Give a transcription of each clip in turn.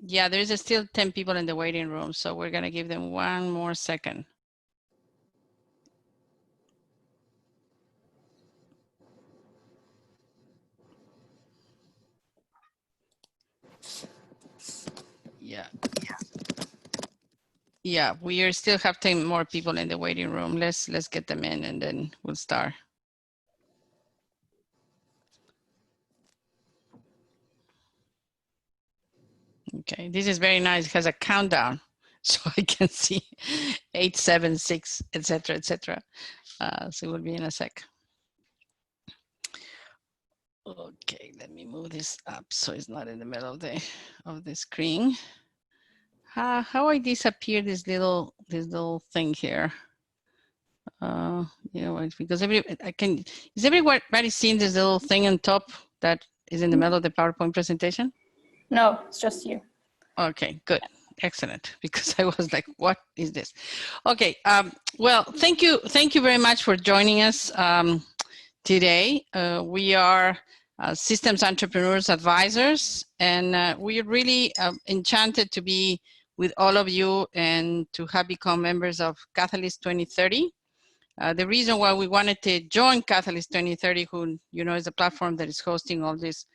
Yeah, there's still 10 people in the waiting room, so we're gonna give them one more second. Yeah. Yeah, we are still have 10 more people in the waiting room. Let's get them in and then we'll start. Okay, this is very nice. It has a countdown, so I can see 8, 7, 6, etc., etc. So it will be in a sec. Okay, let me move this up so it's not in the middle of the screen. How I disappear this little thing here? You know, because is everybody seeing this little thing on top that is in the middle of the PowerPoint presentation? No, it's just you. Okay, good. Excellent, because I was like, what is this? Okay, well, thank you very much for joining us today. We are Systems Entrepreneurs Advisors, and we're really enchanted to be with all of you and to have become members of Catalyst 2030. The reason why we wanted to join Catalyst 2030, who you know is a platform that is hosting all these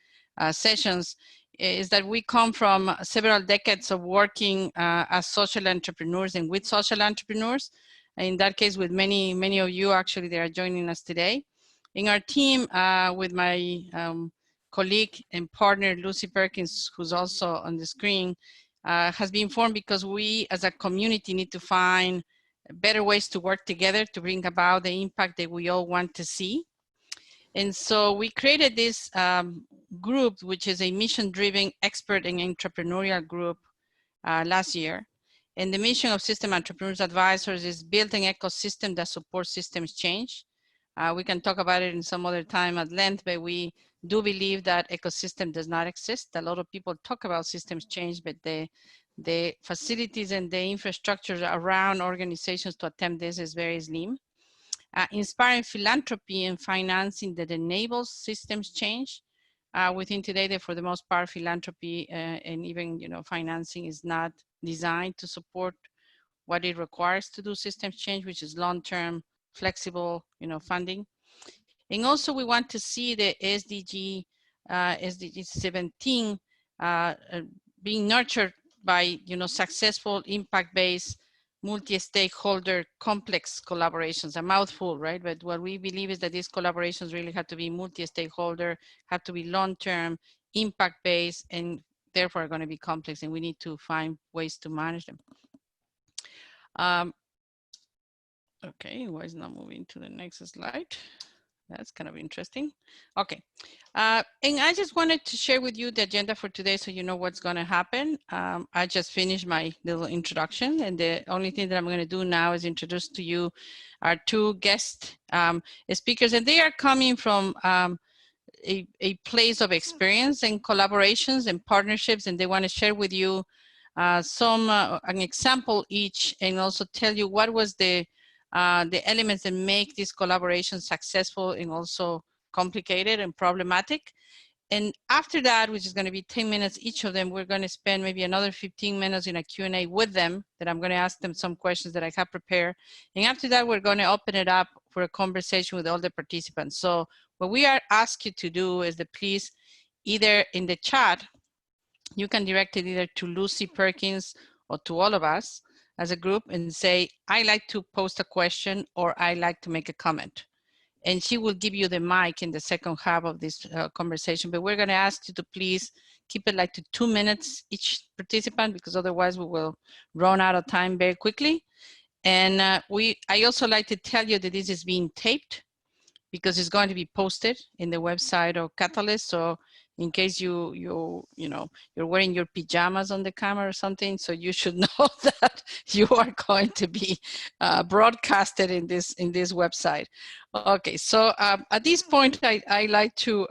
sessions, is that we come from several decades of working as social entrepreneurs and with social entrepreneurs. In that case, with many of you actually that are joining us today. In our team, with my colleague and partner, Lucy Perkins, who's also on the screen, has been formed because we as a community need to find better ways to work together to bring about the impact that we all want to see. And so we created this group, which is a mission-driven expert and entrepreneurial group last year. And the mission of System Entrepreneurs Advisors is building an ecosystem that supports systems change. We can talk about it in some other time at length, but we do believe that ecosystem does not exist. A lot of people talk about systems change, but the facilities and the infrastructure around organizations to attempt this is very slim. Inspiring philanthropy and financing that enables systems change. Within today, that for the most part, philanthropy and even financing is not designed to support what it requires to do systems change, which is long-term, flexible, funding. And also, we want to see the SDG 17 being nurtured by successful impact-based multi-stakeholder complex collaborations. A mouthful, right? But what we believe is that these collaborations really have to be multi-stakeholder, have to be long-term, impact-based, and therefore are going to be complex, and we need to find ways to manage them. Okay, why is it not moving to the next slide? That's kind of interesting. Okay, and I just wanted to share with you the agenda for today so you know what's going to happen. I just finished my little introduction, and the only thing that I'm going to do now is introduce to you our two guest speakers, and they are coming from a place of experience and collaborations and partnerships, and they want to share with you an example each, and also tell you what was the elements that make this collaboration successful and also complicated and problematic. And after that, which is going to be 10 minutes each of them, we're going to spend maybe another 15 minutes in a Q&A with them, that I'm going to ask them some questions that I have prepared. And after that, we're going to open it up for a conversation with all the participants. So what we are asking you to do is that please, either in the chat, you can direct it either to Lucy Perkins or to all of us as a group and say, I like to post a question or I like to make a comment. And she will give you the mic in the second half of this conversation. But we're going to ask you to please keep it like to 2 minutes each participant, because otherwise we will run out of time very quickly. And I also like to tell you that this is being taped, because it's going to be posted in the website of Catalyst. So in case you're wearing your pajamas on the camera or something, so you should know that you are going to be broadcasted in this website. Okay, so at this point, I like to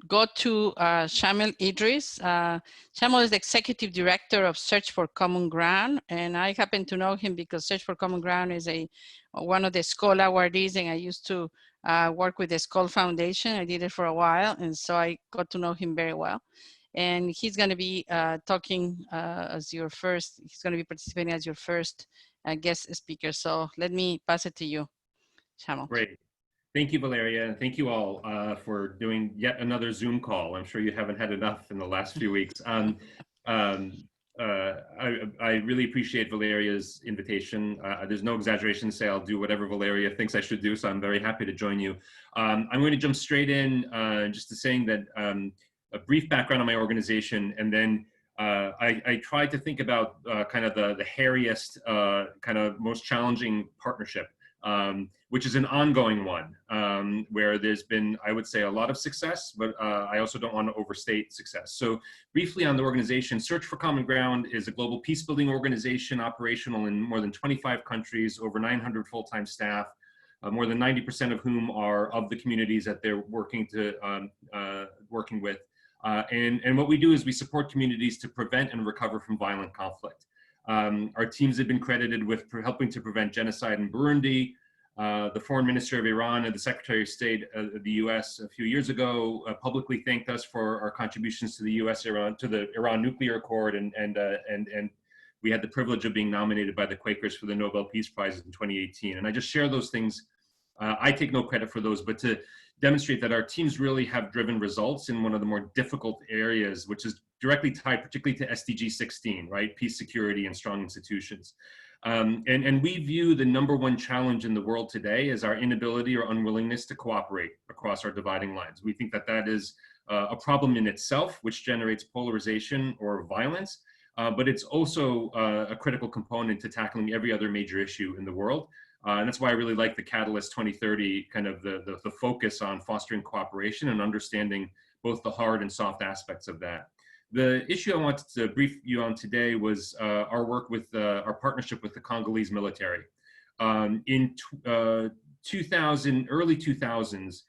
go to Shamil Idris. Shamil is the Executive Director of Search for Common Ground, and I happen to know him because Search for Common Ground is one of the SCOL awardees, and I used to work with the SCOL Foundation. I did it for a while, and so I got to know him very well. and he's going to be talking as your first, he's going to be participating as your first guest speaker. So let me pass it to you, Shamal. Great. Thank you, Valeria, and thank you all for doing yet another Zoom call. I'm sure you haven't had enough in the last few weeks. I really appreciate Valeria's invitation. There's no exaggeration to say I'll do whatever Valeria thinks I should do, so I'm very happy to join you. I'm going to jump straight in just to saying that a brief background on my organization, and then I tried to think about kind of the hairiest, kind of most challenging partnership, which is an ongoing one, where there's been, I would say, a lot of success, but I also don't want to overstate success. So briefly on the organization, Search for Common Ground is a global peace-building organization operational in more than 25 countries, over 900 full-time staff, more than 90% of whom are of the communities that they're working with. And what we do is we support communities to prevent and recover from violent conflict. Our teams have been credited with helping to prevent genocide in Burundi. The Foreign Minister of Iran and the Secretary of State of the U.S. a few years ago publicly thanked us for our contributions to the Iran nuclear accord, and we had the privilege of being nominated by the Quakers for the Nobel Peace Prize in 2018. And I just share those things. I take no credit for those, but to demonstrate that our teams really have driven results in one of the more difficult areas, which is directly tied particularly to SDG 16, right? Peace, security, and strong institutions. And we view the #1 challenge in the world today as our inability or unwillingness to cooperate across our dividing lines. We think that that is a problem in itself, which generates polarization or violence, but it's also a critical component to tackling every other major issue in the world. And that's why I really like the Catalyst 2030, kind of the focus on fostering cooperation and understanding both the hard and soft aspects of that. The issue I wanted to brief you on today was our work with our partnership with the Congolese military. In early 2000s,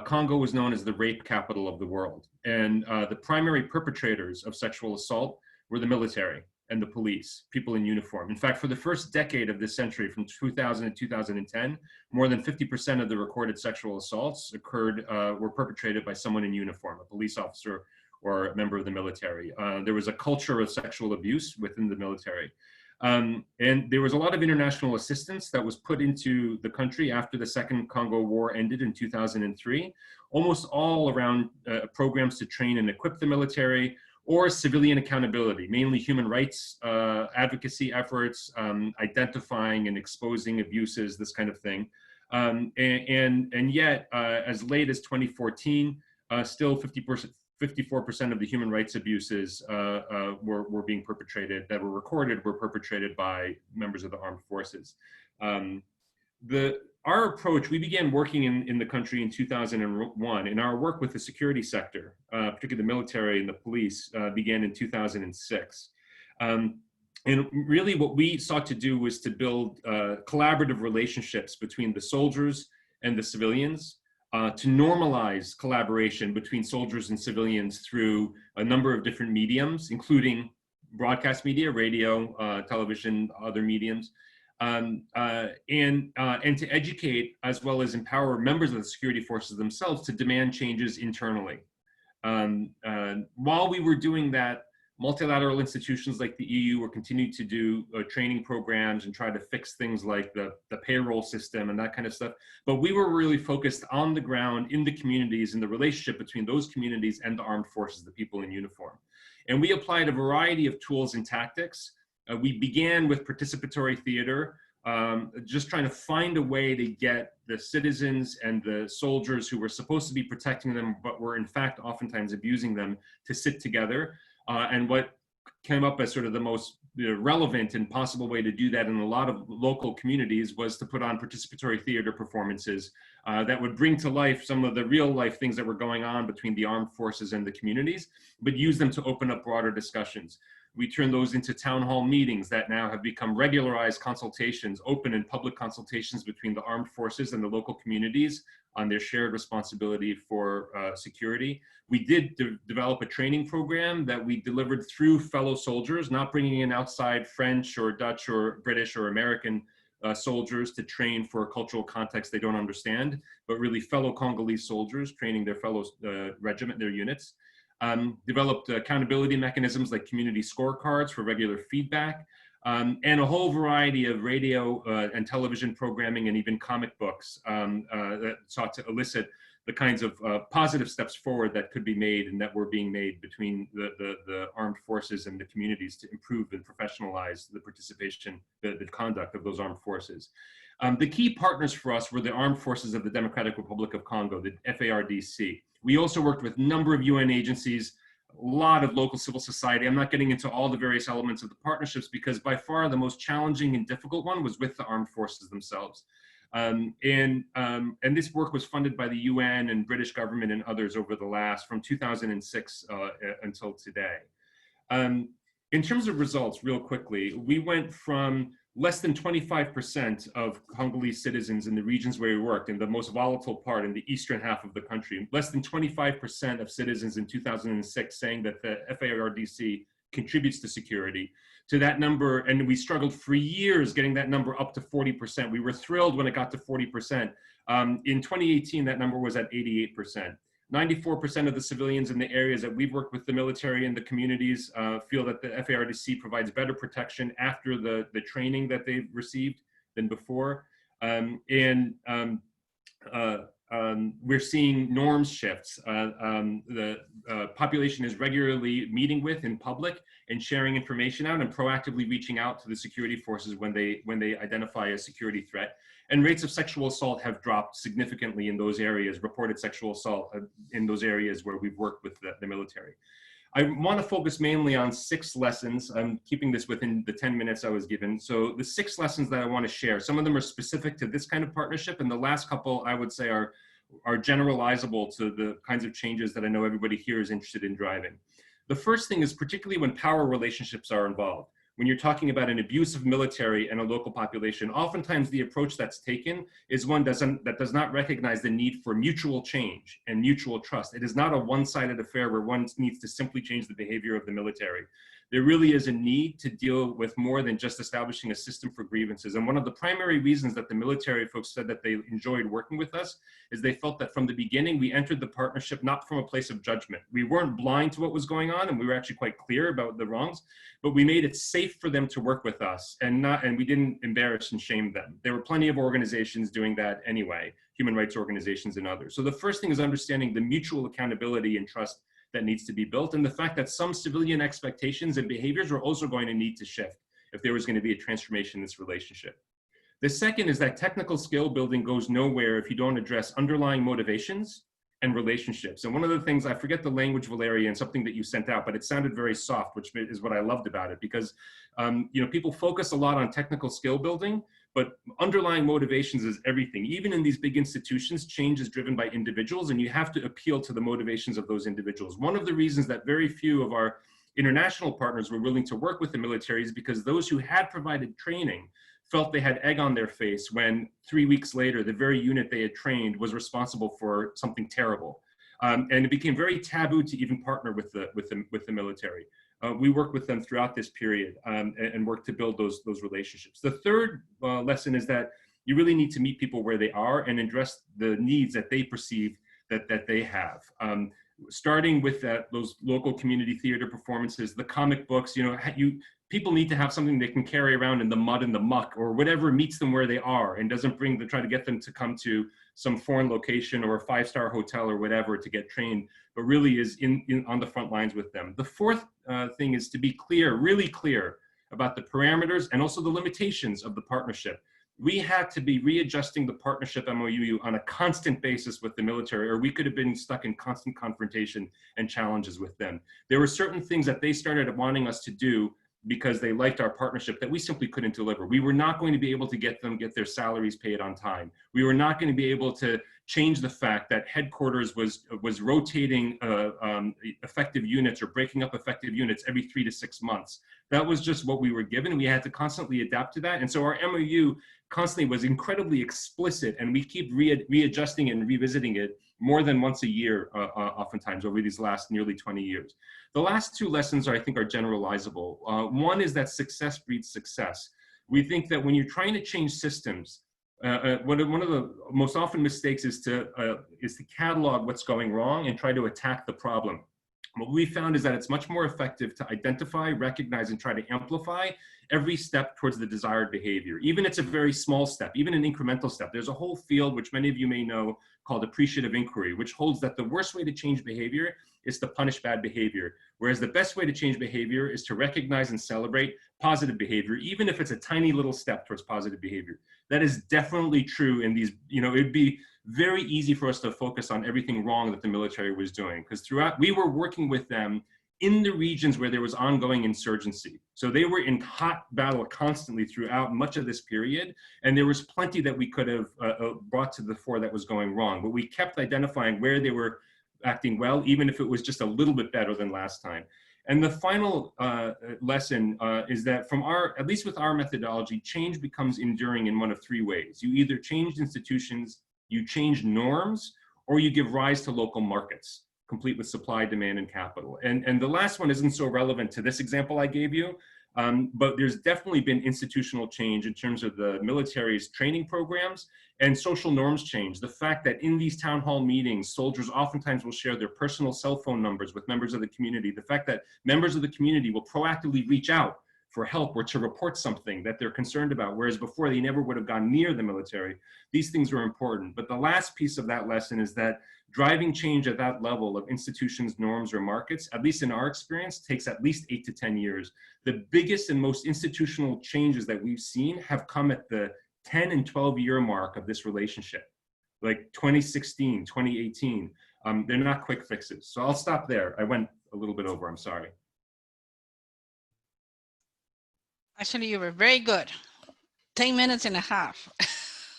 Congo was known as the rape capital of the world. And the primary perpetrators of sexual assault were the military and the police, people in uniform. In fact, for the first decade of this century, from 2000 to 2010, more than 50% of the recorded sexual assaults were perpetrated by someone in uniform, a police officer or a member of the military. There was a culture of sexual abuse within the military. And there was a lot of international assistance that was put into the country after the Second Congo War ended in 2003, almost all around programs to train and equip the military, or civilian accountability, mainly human rights advocacy efforts, identifying and exposing abuses, this kind of thing. And yet, as late as 2014, still 54% of the human rights abuses were being perpetrated, that were recorded, were perpetrated by members of the armed forces. Our approach, we began working in the country in 2001, and our work with the security sector, particularly the military and the police, began in 2006. And really what we sought to do was to build collaborative relationships between the soldiers and the civilians, to normalize collaboration between soldiers and civilians through a number of different mediums, including broadcast media, radio, television, other mediums, and to educate as well as empower members of the security forces themselves to demand changes internally. While we were doing that, multilateral institutions like the EU were continuing to do training programs and try to fix things like the payroll system and that kind of stuff. But we were really focused on the ground in the communities and the relationship between those communities and the armed forces, the people in uniform. And we applied a variety of tools and tactics. We began with participatory theater, just trying to find a way to get the citizens and the soldiers who were supposed to be protecting them, but were in fact oftentimes abusing them, to sit together. And what came up as sort of the most relevant and possible way to do that in a lot of local communities was to put on participatory theater performances that would bring to life some of the real life things that were going on between the armed forces and the communities, but use them to open up broader discussions. We turned those into town hall meetings that now have become regularized consultations, open and public consultations between the armed forces and the local communities on their shared responsibility for security. We did develop a training program that we delivered through fellow soldiers, not bringing in outside French or Dutch or British or American soldiers to train for a cultural context they don't understand, but really fellow Congolese soldiers training their fellow regiment, their units. developed accountability mechanisms like community scorecards for regular feedback, and a whole variety of radio and television programming and even comic books that sought to elicit the kinds of positive steps forward that could be made and that were being made between the armed forces and the communities to improve and professionalize the participation, the conduct of those armed forces. The key partners for us were the Armed Forces of the Democratic Republic of Congo, the FARDC. We also worked with a number of UN agencies, a lot of local civil society. I'm not getting into all the various elements of the partnerships because by far the most challenging and difficult one was with the armed forces themselves. And this work was funded by the UN and British government and others over the last, from 2006 until today. In terms of results, real quickly, we went from less than 25% of Congolese citizens in the regions where we worked, in the most volatile part, in the eastern half of the country, less than 25% of citizens in 2006 saying that the FARDC contributes to security, to that number, and we struggled for years getting that number up to 40%. We were thrilled when it got to 40%. In 2018, that number was at 88%. 94% of the civilians in the areas that we've worked with the military and the communities feel that the FARDC provides better protection after the training that they've received than before. We're seeing norms shifts. The population is regularly meeting with in public and sharing information out and proactively reaching out to the security forces when they identify a security threat. And rates of sexual assault have dropped significantly in those areas, reported sexual assault in those areas where we've worked with the military. I want to focus mainly on 6 lessons. I'm keeping this within the 10 minutes I was given. So the 6 lessons that I want to share, some of them are specific to this kind of partnership, and the last couple I would say are generalizable to the kinds of changes that I know everybody here is interested in driving. The first thing is particularly when power relationships are involved. When you're talking about an abusive military and a local population, oftentimes the approach that's taken is one that does not recognize the need for mutual change and mutual trust. It is not a one-sided affair where one needs to simply change the behavior of the military. There really is a need to deal with more than just establishing a system for grievances. And one of the primary reasons that the military folks said that they enjoyed working with us is they felt that from the beginning, we entered the partnership not from a place of judgment. We weren't blind to what was going on, and we were actually quite clear about the wrongs, but we made it safe for them to work with us and we didn't embarrass and shame them. There were plenty of organizations doing that anyway, human rights organizations and others. So the first thing is understanding the mutual accountability and trust that needs to be built, and the fact that some civilian expectations and behaviors are also going to need to shift if there was going to be a transformation in this relationship. The second is that technical skill building goes nowhere if you don't address underlying motivations and relationships. And one of the things, I forget the language, Valeria, and something that you sent out, but it sounded very soft, which is what I loved about it, because people focus a lot on technical skill building, but underlying motivations is everything. Even in these big institutions, change is driven by individuals, and you have to appeal to the motivations of those individuals. One of the reasons that very few of our international partners were willing to work with the military is because those who had provided training felt they had egg on their face when 3 weeks later, the very unit they had trained was responsible for something terrible. And it became very taboo to even partner with the military. We worked with them throughout this period and worked to build those relationships. The third lesson is that you really need to meet people where they are and address the needs that they perceive that they have. Starting with those local community theater performances, the comic books, people need to have something they can carry around in the mud and the muck or whatever meets them where they are and doesn't try to get them to come to some foreign location or a 5-star hotel or whatever to get trained, but really is on the front lines with them. The fourth thing is to be clear, really clear about the parameters and also the limitations of the partnership. We had to be readjusting the partnership MOU on a constant basis with the military, or we could have been stuck in constant confrontation and challenges with them. There were certain things that they started wanting us to do because they liked our partnership that we simply couldn't deliver. We were not going to be able to get their salaries paid on time. We were not going to be able to change the fact that headquarters was rotating effective units or breaking up effective units every 3 to 6 months. That was just what we were given. We had to constantly adapt to that. And so our MOU constantly was incredibly explicit, and we keep readjusting and revisiting it more than once a year, oftentimes over these last nearly 20 years. The last 2 lessons I think are generalizable. One is that success breeds success. We think that when you're trying to change systems, one of the most often mistakes is to catalog what's going wrong and try to attack the problem. What we found is that it's much more effective to identify, recognize, and try to amplify every step towards the desired behavior. Even it's a very small step, even an incremental step. There's a whole field, which many of you may know, called appreciative inquiry, which holds that the worst way to change behavior is to punish bad behavior. Whereas the best way to change behavior is to recognize and celebrate positive behavior, even if it's a tiny little step towards positive behavior. That is definitely true in these, it'd be very easy for us to focus on everything wrong that the military was doing, because throughout, we were working with them in the regions where there was ongoing insurgency. So they were in hot battle constantly throughout much of this period. And there was plenty that we could have brought to the fore that was going wrong, but we kept identifying where they were acting well, even if it was just a little bit better than last time. And the final lesson is that from at least with our methodology, change becomes enduring in one of three ways. You either change institutions, you change norms, or you give rise to local markets, complete with supply, demand, and capital. And the last one isn't so relevant to this example I gave you, but there's definitely been institutional change in terms of the military's training programs and social norms change. The fact that in these town hall meetings, soldiers oftentimes will share their personal cell phone numbers with members of the community. The fact that members of the community will proactively reach out for help or to report something that they're concerned about, whereas before they never would have gone near the military. These things are important. But the last piece of that lesson is that driving change at that level of institutions, norms, or markets, at least in our experience, takes at least 8 to 10 years. The biggest and most institutional changes that we've seen have come at the 10 and 12-year mark of this relationship, like 2016, 2018. They're not quick fixes. So I'll stop there. I went a little bit over, I'm sorry. Actually, you were very good. 10 minutes and a half.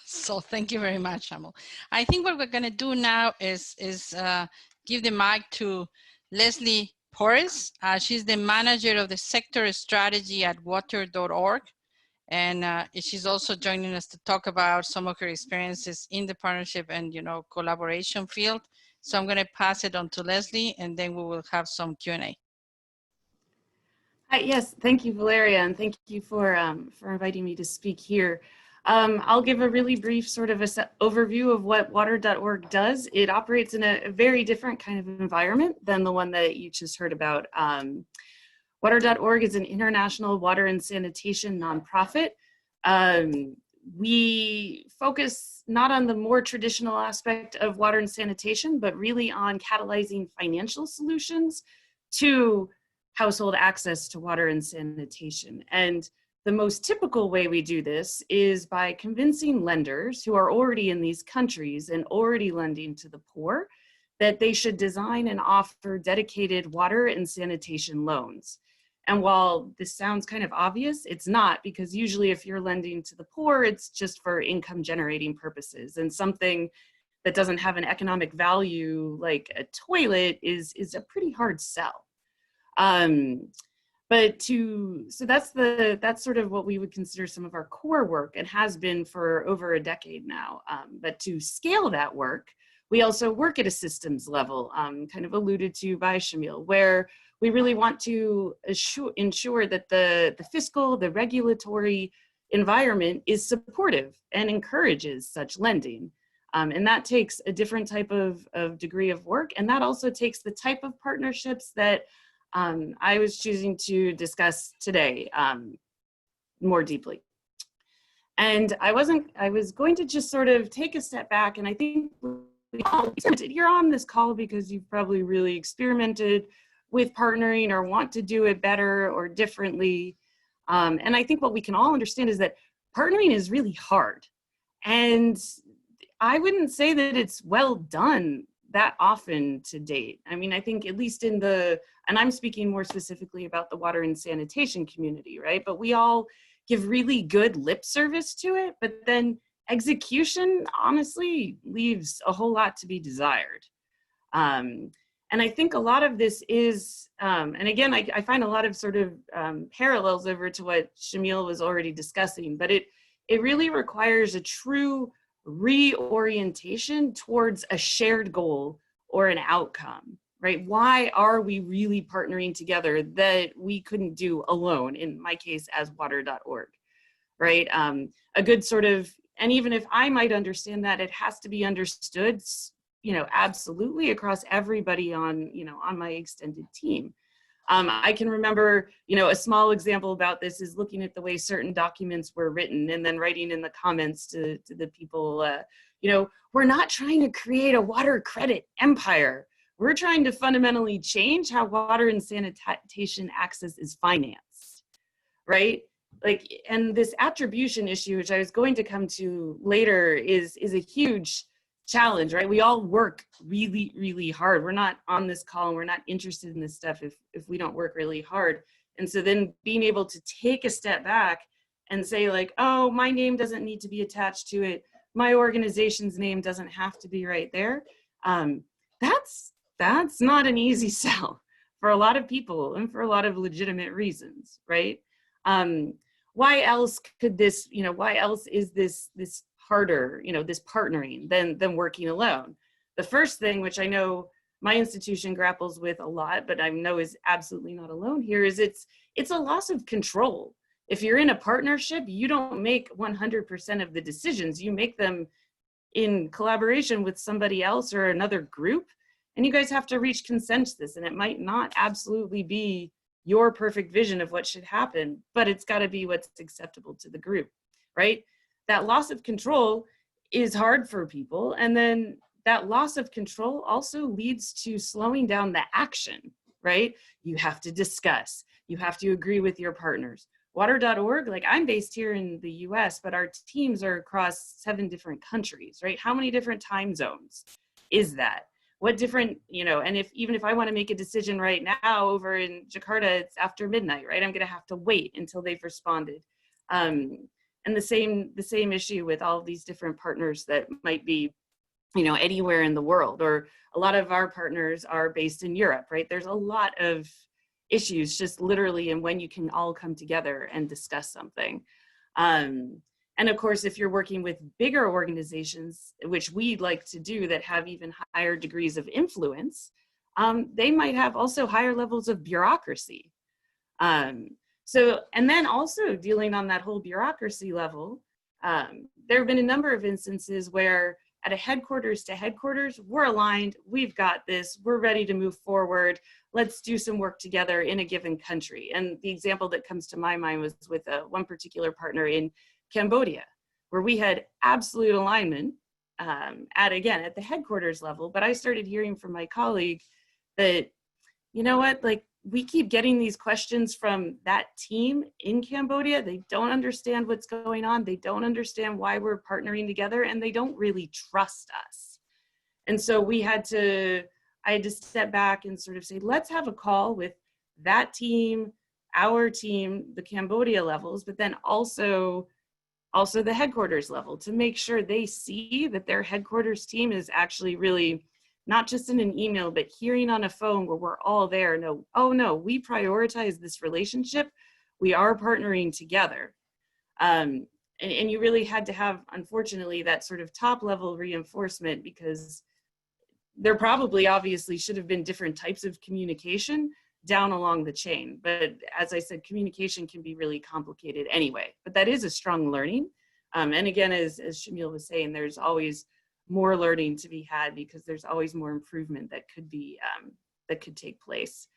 So thank you very much, Shamil. I think what we're going to do now is give the mic to Leslie Porres. She's the manager of the sector strategy at water.org. And she's also joining us to talk about some of her experiences in the partnership and, collaboration field. So I'm going to pass it on to Leslie, and then we will have some Q&A. Hi, yes, thank you, Valeria, and thank you for inviting me to speak here. I'll give a really brief sort of overview of what water.org does. It operates in a very different kind of environment than the one that you just heard about. Water.org is an international water and sanitation nonprofit. We focus not on the more traditional aspect of water and sanitation, but really on catalyzing financial solutions to household access to water and sanitation. And the most typical way we do this is by convincing lenders who are already in these countries and already lending to the poor that they should design and offer dedicated water and sanitation loans. And while this sounds kind of obvious, it's not, because usually if you're lending to the poor, it's just for income generating purposes, and something that doesn't have an economic value like a toilet is a pretty hard sell. So that's sort of what we would consider some of our core work, and has been for over a decade now. But to scale that work, we also work at a systems level, kind of alluded to by Shamil, where we really want to ensure that the fiscal, the regulatory environment is supportive and encourages such lending. And that takes a different type of degree of work. And that also takes the type of partnerships that I was choosing to discuss today more deeply. And I was going to just sort of take a step back, and I think you're on this call because you've probably really experimented with partnering or want to do it better or differently. And I think what we can all understand is that partnering is really hard. And I wouldn't say that it's well done that often to date. I mean, I think at least and I'm speaking more specifically about the water and sanitation community, right? But we all give really good lip service to it, but then execution honestly leaves a whole lot to be desired. And I think a lot of this is, and again, I find a lot of sort of parallels over to what Shamil was already discussing, but it really requires a true reorientation towards a shared goal or an outcome, right? Why are we really partnering together that we couldn't do alone, in my case as water.org, right? A good sort of, and even if I might understand that, it has to be understood absolutely across everybody on, on my extended team. I can remember, a small example about this is looking at the way certain documents were written and then writing in the comments to the people, we're not trying to create a water credit empire. We're trying to fundamentally change how water and sanitation access is financed, right? Like, and this attribution issue, which I was going to come to later, is a huge challenge, right? We all work really, really hard. We're not on this call and we're not interested in this stuff if we don't work really hard. And so then being able to take a step back and say like, oh, my name doesn't need to be attached to it. My organization's name doesn't have to be right there. That's not an easy sell for a lot of people and for a lot of legitimate reasons, right? Why else could this, why else is this harder, this partnering than working alone? The first thing, which I know my institution grapples with a lot, but I know is absolutely not alone here, is it's a loss of control. If you're in a partnership, you don't make 100% of the decisions. You make them in collaboration with somebody else or another group, and you guys have to reach consensus, and it might not absolutely be your perfect vision of what should happen, but it's got to be what's acceptable to the group, right? That loss of control is hard for people, and then that loss of control also leads to slowing down the action, right? You have to discuss, you have to agree with your partners. Water.org, like I'm based here in the US, but our teams are across 7 different countries, right? How many different time zones is that? What different, and even if I want to make a decision right now over in Jakarta, it's after midnight, right? I'm going to have to wait until they've responded. And the same issue with all of these different partners that might be, anywhere in the world, or a lot of our partners are based in Europe, right? There's a lot of issues just literally in when you can all come together and discuss something. And of course, if you're working with bigger organizations, which we like to do, that have even higher degrees of influence, they might have also higher levels of bureaucracy. So, and then also dealing on that whole bureaucracy level, there have been a number of instances where at a headquarters to headquarters, we're aligned, we've got this, we're ready to move forward, let's do some work together in a given country. And the example that comes to my mind was with one particular partner in Cambodia, where we had absolute alignment at the headquarters level, but I started hearing from my colleague that, like, we keep getting these questions from that team in Cambodia. They don't understand what's going on. They don't understand why we're partnering together, and they don't really trust us. And so I had to step back and sort of say, let's have a call with that team, our team, the Cambodia levels, but then also the headquarters level, to make sure they see that their headquarters team is actually really not just in an email, but hearing on a phone where we're all there. No, oh no, we prioritize this relationship. We are partnering together. And you really had to have, unfortunately, that sort of top level reinforcement, because there probably obviously should have been different types of communication down along the chain. But as I said, communication can be really complicated anyway, but that is a strong learning. And again, as Shamil was saying, there's always more learning to be had, because there's always more improvement that could be, that could take place.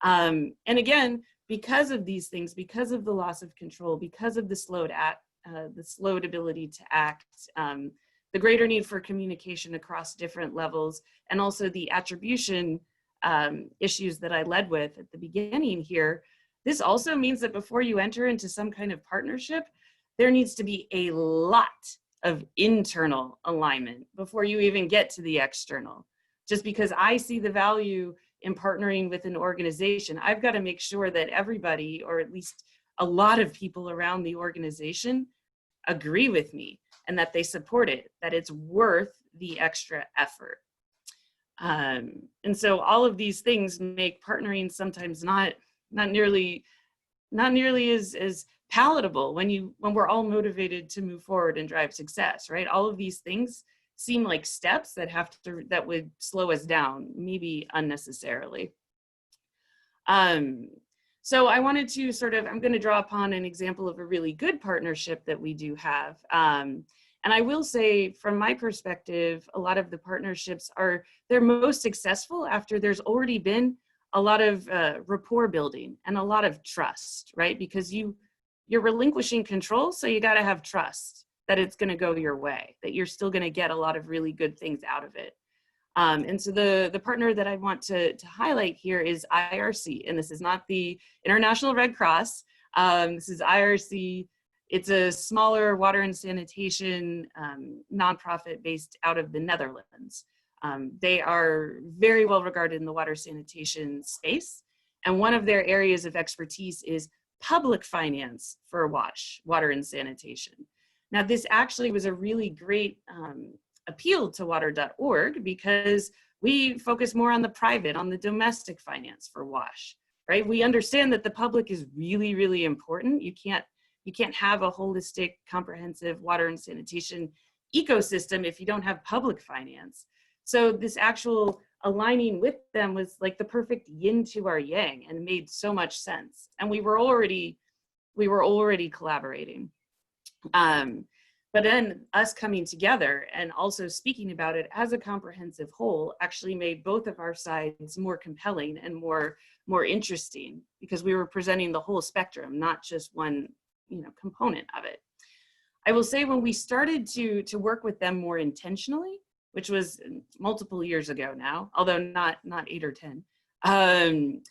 And again, because of these things, because of the loss of control, because of the slowed ability to act, the greater need for communication across different levels, and also the attribution issues that I led with at the beginning here, this also means that before you enter into some kind of partnership, there needs to be a lot of internal alignment before you even get to the external. Just because I see the value in partnering with an organization, I've got to make sure that everybody, or at least a lot of people around the organization, agree with me and that they support it, that it's worth the extra effort. And so all of these things make partnering sometimes not nearly as palatable when we're all motivated to move forward and drive success, right? All of these things seem like steps that would slow us down, maybe unnecessarily. So I wanted to I'm going to draw upon an example of a really good partnership that we do have. And And I will say, from my perspective, a lot of the partnerships they're most successful after there's already been a lot of rapport building and a lot of trust, right? Because you're relinquishing control, so you got to have trust that it's going to go your way, that you're still going to get a lot of really good things out of it. And so the partner that I want to highlight here is IRC, and this is not the International Red Cross. This is IRC. It's a smaller water and sanitation nonprofit based out of the Netherlands. They are very well regarded in the water sanitation space. And one of their areas of expertise is public finance for WASH, water and sanitation. Now, this actually was a really great appeal to water.org because we focus more on the private, on the domestic finance for WASH, right? We understand that the public is really, really important. You can't have a holistic, comprehensive water and sanitation ecosystem if you don't have public finance. So this actual aligning with them was like the perfect yin to our yang and made so much sense. And we were already collaborating. But then us coming together and also speaking about it as a comprehensive whole actually made both of our sides more compelling and more interesting, because we were presenting the whole spectrum, not just one component of it. I will say, when we started to work with them more intentionally, which was multiple years ago now, although not 8 or 10,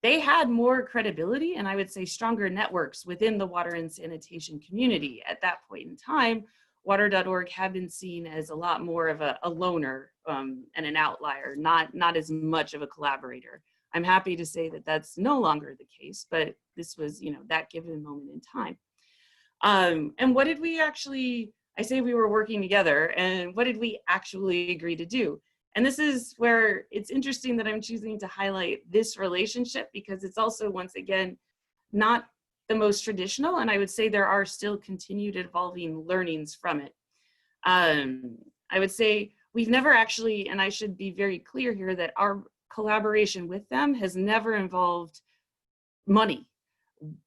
they had more credibility and I would say stronger networks within the water and sanitation community. At that point in time, water.org had been seen as a lot more of a loner and an outlier, not as much of a collaborator. I'm happy to say that that's no longer the case, but this was, that given moment in time. And what did we actually, I say we were working together, and what did we actually agree to do? And this is where it's interesting that I'm choosing to highlight this relationship, because it's also, once again, not the most traditional, and I would say there are still continued evolving learnings from it. I would say we've never actually, and I should be very clear here, that our collaboration with them has never involved money.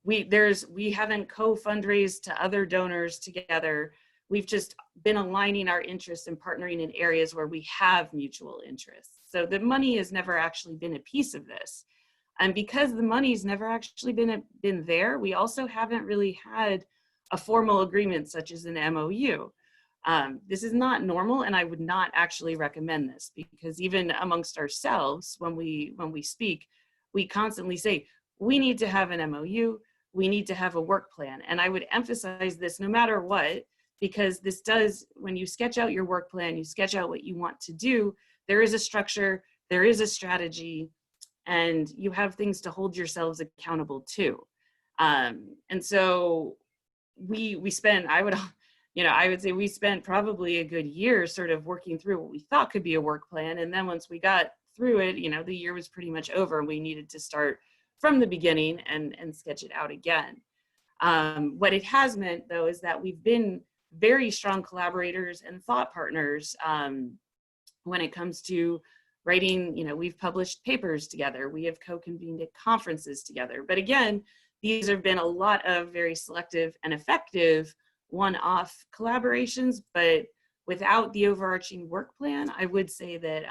We haven't co-fundraised to other donors together. We've just been aligning our interests and partnering in areas where we have mutual interests. So the money has never actually been a piece of this. And because the money's never actually been there, we also haven't really had a formal agreement such as an MOU. This is not normal, and I would not actually recommend this, because even amongst ourselves, when we speak, we constantly say, we need to have an MOU, we need to have a work plan. And I would emphasize this no matter what, because this does, when you sketch out your work plan, you sketch out what you want to do, there is a structure, there is a strategy, and you have things to hold yourselves accountable to. And so we spent, I would say we spent probably a good year sort of working through what we thought could be a work plan. And then once we got through it, the year was pretty much over, and we needed to start from the beginning and sketch it out again. What it has meant, though, is that we've been very strong collaborators and thought partners when it comes to writing. We've published papers together, we have co-convened at conferences together. But again, these have been a lot of very selective and effective one-off collaborations, but without the overarching work plan, I would say that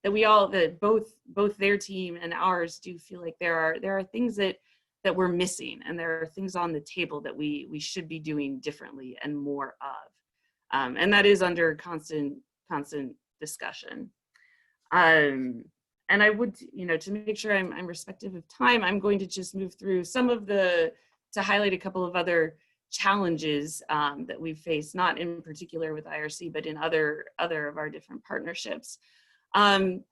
that both their team and ours do feel like there are things that we're missing, and there are things on the table that we should be doing differently and more of, and that is under constant discussion. And I would, to make sure I'm respectful of time, I'm going to just move through to highlight a couple of other challenges that we've faced, not in particular with IRC, but in other of our different partnerships. The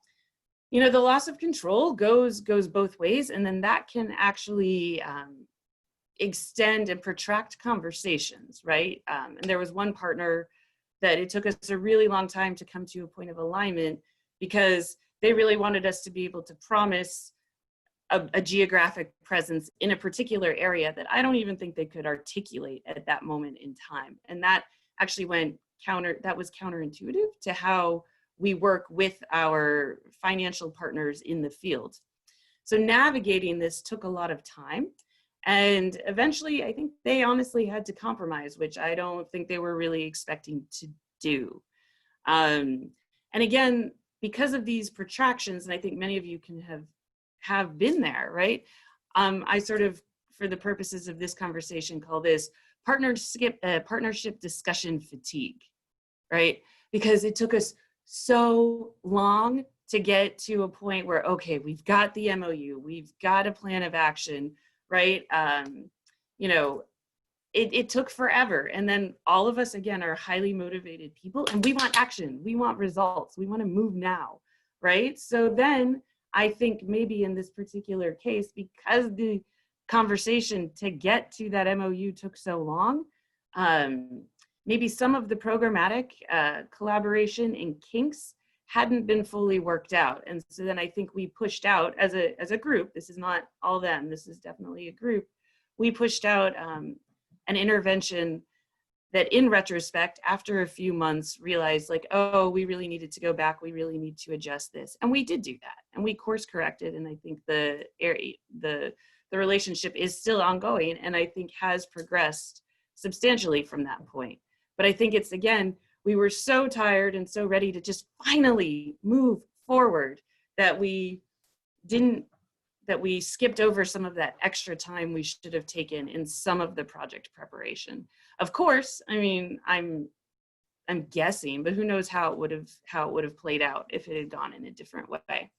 loss of control goes both ways, and then that can actually extend and protract conversations, right? And there was one partner that it took us a really long time to come to a point of alignment, because they really wanted us to be able to promise a geographic presence in a particular area that I don't even think they could articulate at that moment in time. And that actually that was counterintuitive to how we work with our financial partners in the field. So navigating this took a lot of time. And eventually, I think they honestly had to compromise, which I don't think they were really expecting to do. And again, because of these protractions, and I think many of you can have been there, right? I sort of, for the purposes of this conversation, call this partnership discussion fatigue, right? Because it took us so long to get to a point where, okay, we've got the MOU, we've got a plan of action, right? You know, it took forever. And then all of us, again, are highly motivated people, and we want action, we want results, we want to move now, right? So then I think maybe in this particular case, because the conversation to get to that MOU took so long, maybe some of the programmatic collaboration and kinks hadn't been fully worked out. And so then I think we pushed out as a group, this is not all them, this is definitely a group, we pushed out an intervention that in retrospect, after a few months, realized like, oh, we really needed to go back, we really need to adjust this. And we did do that, and we course corrected, and I think the relationship is still ongoing, and I think has progressed substantially from that point. But I think it's, again, we were so tired and so ready to just finally move forward that we skipped over some of that extra time we should have taken in some of the project preparation. Of course, I mean, I'm guessing, but who knows how it would have played out if it had gone in a different way.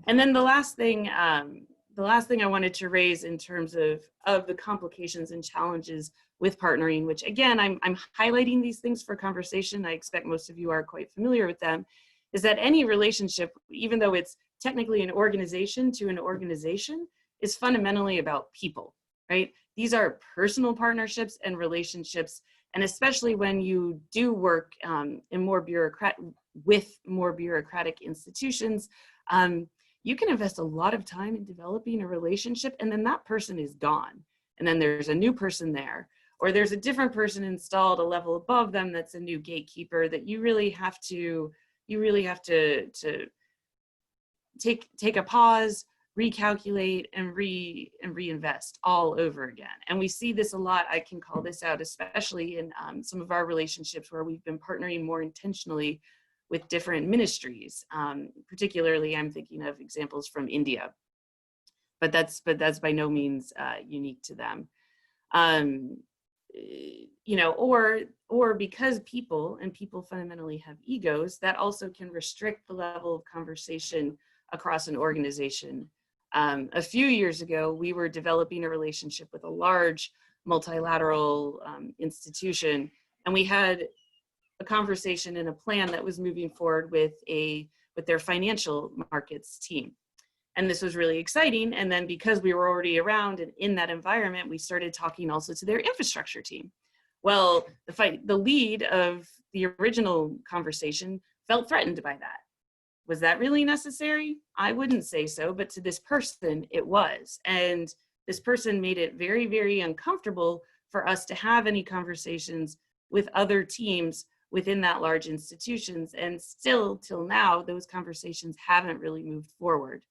And then the last thing I wanted to raise in terms of the complications and challenges with partnering, which again, I'm highlighting these things for conversation, I expect most of you are quite familiar with them, is that any relationship, even though it's technically an organization to an organization, is fundamentally about people, right? These are personal partnerships and relationships, and especially when you do work with more bureaucratic institutions, you can invest a lot of time in developing a relationship, and then that person is gone. And then there's a new person there, or there's a different person installed a level above them that's a new gatekeeper that you really have to take a pause, recalculate, and reinvest all over again. And we see this a lot. I can call this out, especially in some of our relationships where we've been partnering more intentionally with different ministries. Particularly, I'm thinking of examples from India, but that's by no means unique to them. You know, or because people fundamentally have egos, that also can restrict the level of conversation across an organization. A few years ago, we were developing a relationship with a large multilateral institution, and we had a conversation and a plan that was moving forward with their financial markets team. And this was really exciting. And then because we were already around and in that environment, we started talking also to their infrastructure team. Well, the lead of the original conversation felt threatened by that. Was that really necessary? I wouldn't say so, but to this person, it was. And this person made it very, very uncomfortable for us to have any conversations with other teams within that large institutions. And still, till now, those conversations haven't really moved forward.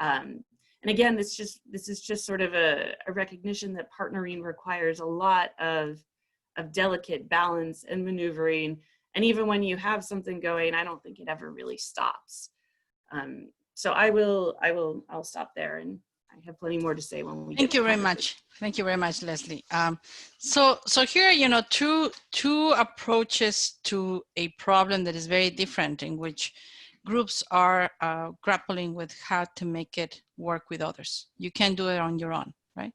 And again, this is just sort of a recognition that partnering requires a lot of delicate balance and maneuvering. And even when you have something going, I don't think it ever really stops. So I'll stop there, and I have plenty more to say when we Thank you very much. Thank you very much, Leslie. So here, you know, two approaches to a problem that is very different, in which groups are grappling with how to make it work with others. You can't do it on your own, right?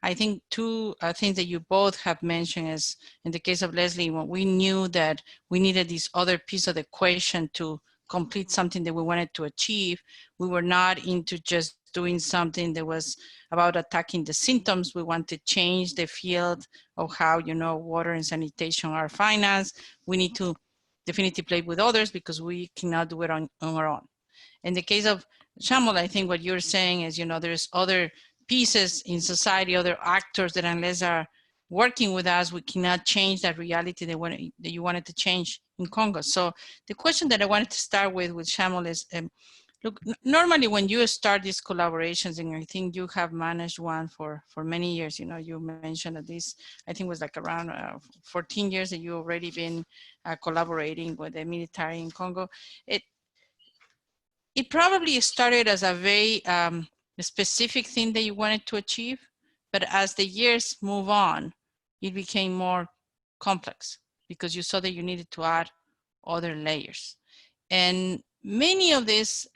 I think two things that you both have mentioned is, in the case of Leslie, when we knew that we needed this other piece of the equation to complete something that we wanted to achieve, we were not into just doing something that was about attacking the symptoms. We want to change the field of how, you know, water and sanitation are financed. We need to definitely play with others because we cannot do it on our own. In the case of Shamol, I think what you're saying is, you know, there's other pieces in society, other actors that unless are working with us, we cannot change that reality that you wanted to change in Congo. So the question that I wanted to start with Shamol is, Look, normally when you start these collaborations, and I think you have managed one for many years, you know, you mentioned at least, I think it was like around 14 years that you already been collaborating with the military in Congo. It probably started as a very specific thing that you wanted to achieve, but as the years move on, it became more complex because you saw that you needed to add other layers. And many of these,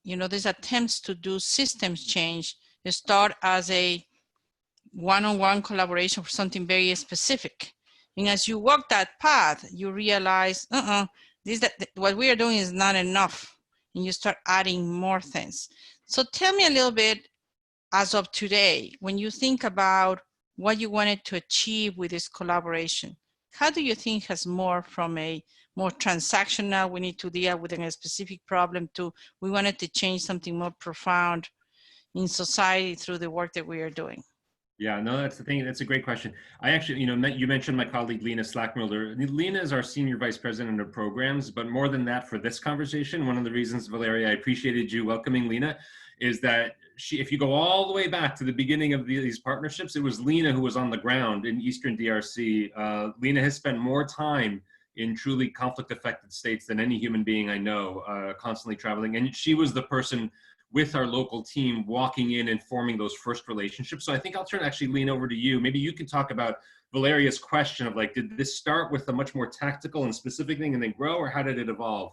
you know, these attempts to do systems change start as a one-on-one collaboration for something very specific. And as you walk that path, you realize, what we are doing is not enough. And you start adding more things. So tell me a little bit, as of today, when you think about what you wanted to achieve with this collaboration, how do you think has more from a more transactional, we need to deal with a specific problem, to we wanted to change something more profound in society through the work that we are doing? Yeah, no, that's the thing. That's a great question. I actually, you know, you mentioned my colleague, Lena Slackmuller. Lena is our Senior Vice President of Programs, but more than that, for this conversation, one of the reasons, Valeria, I appreciated you welcoming Lena, is that if you go all the way back to the beginning of these partnerships, it was Lena who was on the ground in Eastern DRC. Lena has spent more time in truly conflict-affected states than any human being I know, constantly traveling. And she was the person with our local team walking in and forming those first relationships. So I think I'll turn actually lean over to you. Maybe you can talk about Valeria's question of like, did this start with a much more tactical and specific thing and then grow, or how did it evolve?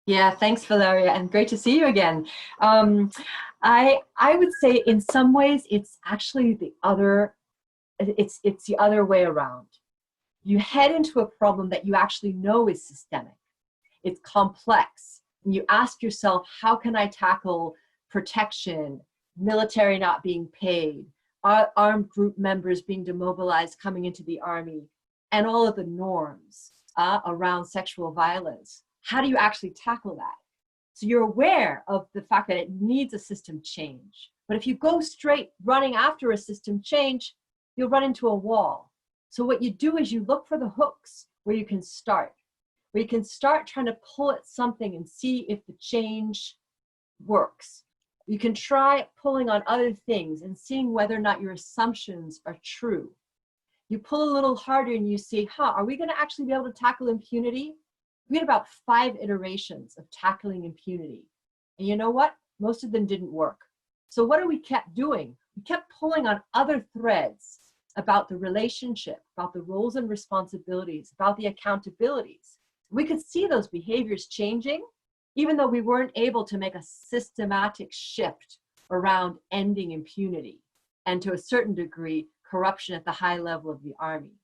Yeah, thanks, Valeria, and great to see you again. I would say in some ways it's actually the other, it's the other way around. You head into a problem that you actually know is systemic. It's complex. And you ask yourself, how can I tackle protection, military not being paid, armed group members being demobilized coming into the army, and all of the norms around sexual violence? How do you actually tackle that? So you're aware of the fact that it needs a system change. But if you go straight running after a system change, you'll run into a wall. So what you do is you look for the hooks where you can start trying to pull at something and see if the change works. You can try pulling on other things and seeing whether or not your assumptions are true. You pull a little harder and you see, are we going to actually be able to tackle impunity? We had about 5 iterations of tackling impunity. And you know what? Most of them didn't work. So what we kept doing? We kept pulling on other threads about the relationship, about the roles and responsibilities, about the accountabilities. We could see those behaviors changing, even though we weren't able to make a systematic shift around ending impunity and, to a certain degree, corruption at the high level of the army.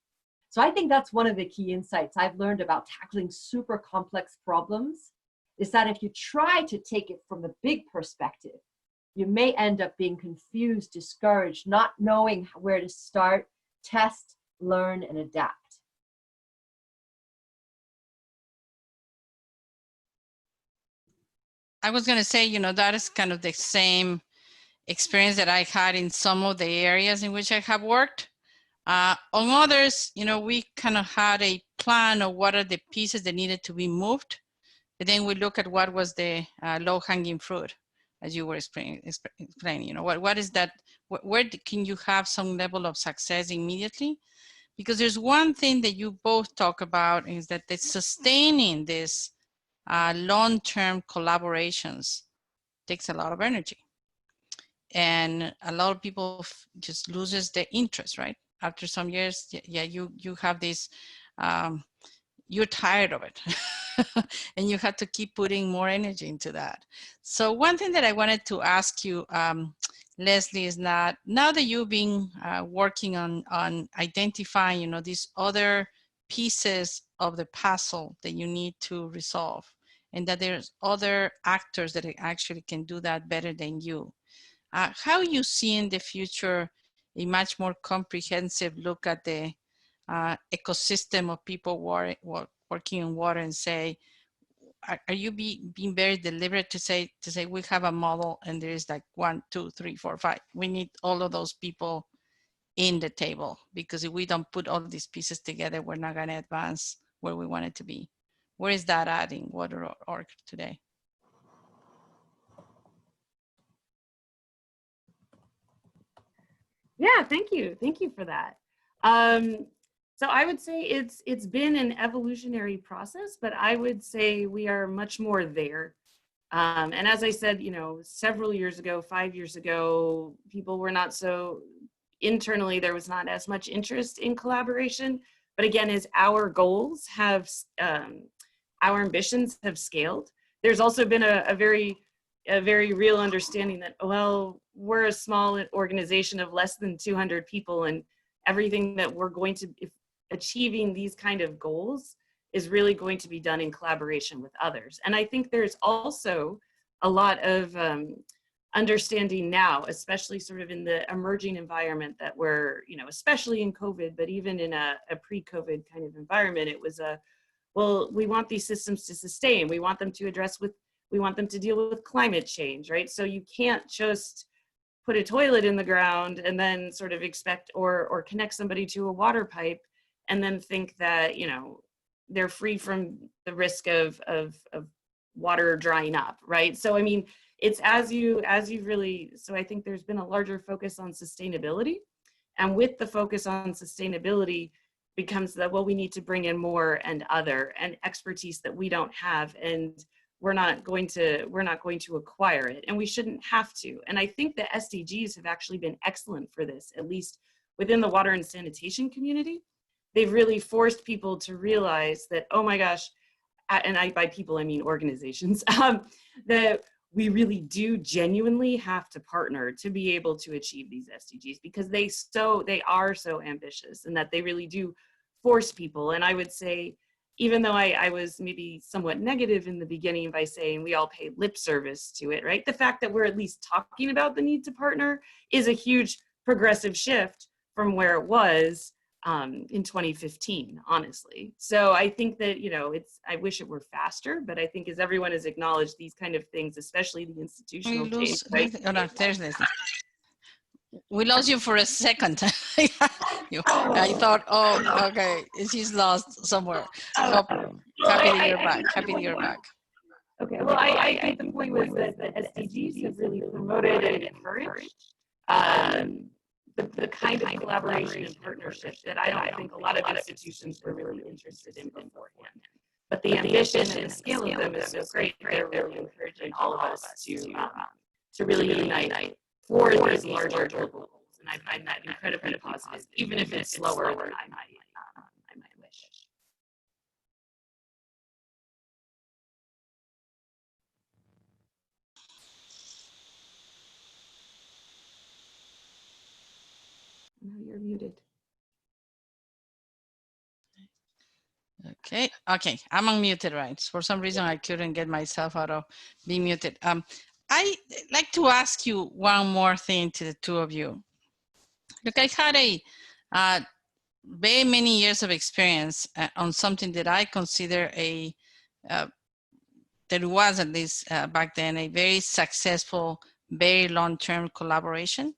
So I think that's one of the key insights I've learned about tackling super complex problems, is that if you try to take it from the big perspective, you may end up being confused, discouraged, not knowing where to start, test, learn, and adapt. I was going to say, you know, that is kind of the same experience that I had in some of the areas in which I have worked. On others, you know, we kind of had a plan of what are the pieces that needed to be moved. But then we look at what was the low-hanging fruit, as you were explaining, you know, what is that, where can you have some level of success immediately? Because there's one thing that you both talk about, is that the sustaining this long-term collaborations takes a lot of energy. And a lot of people just loses their interest, right? After some years, yeah, you have this, you're tired of it. And you have to keep putting more energy into that. So one thing that I wanted to ask you, Leslie, is that now that you've been working on identifying, you know, these other pieces of the puzzle that you need to resolve, and that there's other actors that actually can do that better than you. How you see in the future a much more comprehensive look at the ecosystem of people working in water, and say, are you being very deliberate to say we have a model and there is like 1, 2, 3, 4, 5. We need all of those people in the table, because if we don't put all these pieces together, we're not going to advance where we want it to be. Where is that at in Water.org today? Yeah, thank you. Thank you for that. So I would say it's been an evolutionary process, but I would say we are much more there. And as I said, you know, several years ago, 5 years ago, people were not so internally, there was not as much interest in collaboration. But again, as our goals have, our ambitions have scaled, there's also been a very real understanding that, well, we're a small organization of less than 200 people, and everything that we're going to, if achieving these kind of goals is really going to be done in collaboration with others. And I think there's also a lot of understanding now, especially sort of in the emerging environment that we're, you know, especially in COVID, but even in a pre-COVID kind of environment, it was well, we want these systems to sustain. We want them to we want them to deal with climate change, right? So you can't just put a toilet in the ground and then sort of expect or connect somebody to a water pipe and then think that, you know, they're free from the risk of water drying up, right? So I mean, it's as you really, so I think there's been a larger focus on sustainability, and with the focus on sustainability becomes that, well, we need to bring in more and other and expertise that we don't have, and we're not going to acquire it, and we shouldn't have to. And I think the SDGs have actually been excellent for this, at least within the water and sanitation community. They've really forced people to realize that, oh my gosh, and by people I mean organizations, that we really do genuinely have to partner to be able to achieve these SDGs, because they are so ambitious, and that they really do force people. And I would say, even though I was maybe somewhat negative in the beginning by saying we all pay lip service to it, right? The fact that we're at least talking about the need to partner is a huge progressive shift from where it was in 2015, honestly. So I think that, you know, I wish it were faster, but I think as everyone has acknowledged, these kind of things, especially the institutional change. Right? Oh, no, there's Leslie. We lost you for a second. I thought, oh, okay, she's lost somewhere. So happy that you're back. Happy that you're back. Okay, well, I think the point was that the SDGs have really promoted and encouraged the kind of collaboration and partnership that I don't think a lot of institutions were really interested in beforehand. But the ambition and the scale of them is so great, they're really encouraging all of us to really unite for these larger global goals. And I find that incredibly positive, even if it's slower than I might wish. No, you're muted. Okay, I'm unmuted, right? For some reason, I couldn't get myself out of being muted. I'd like to ask you one more thing to the two of you. Look, I had a very many years of experience on something that I consider that was, at least back then, a very successful, very long-term collaboration.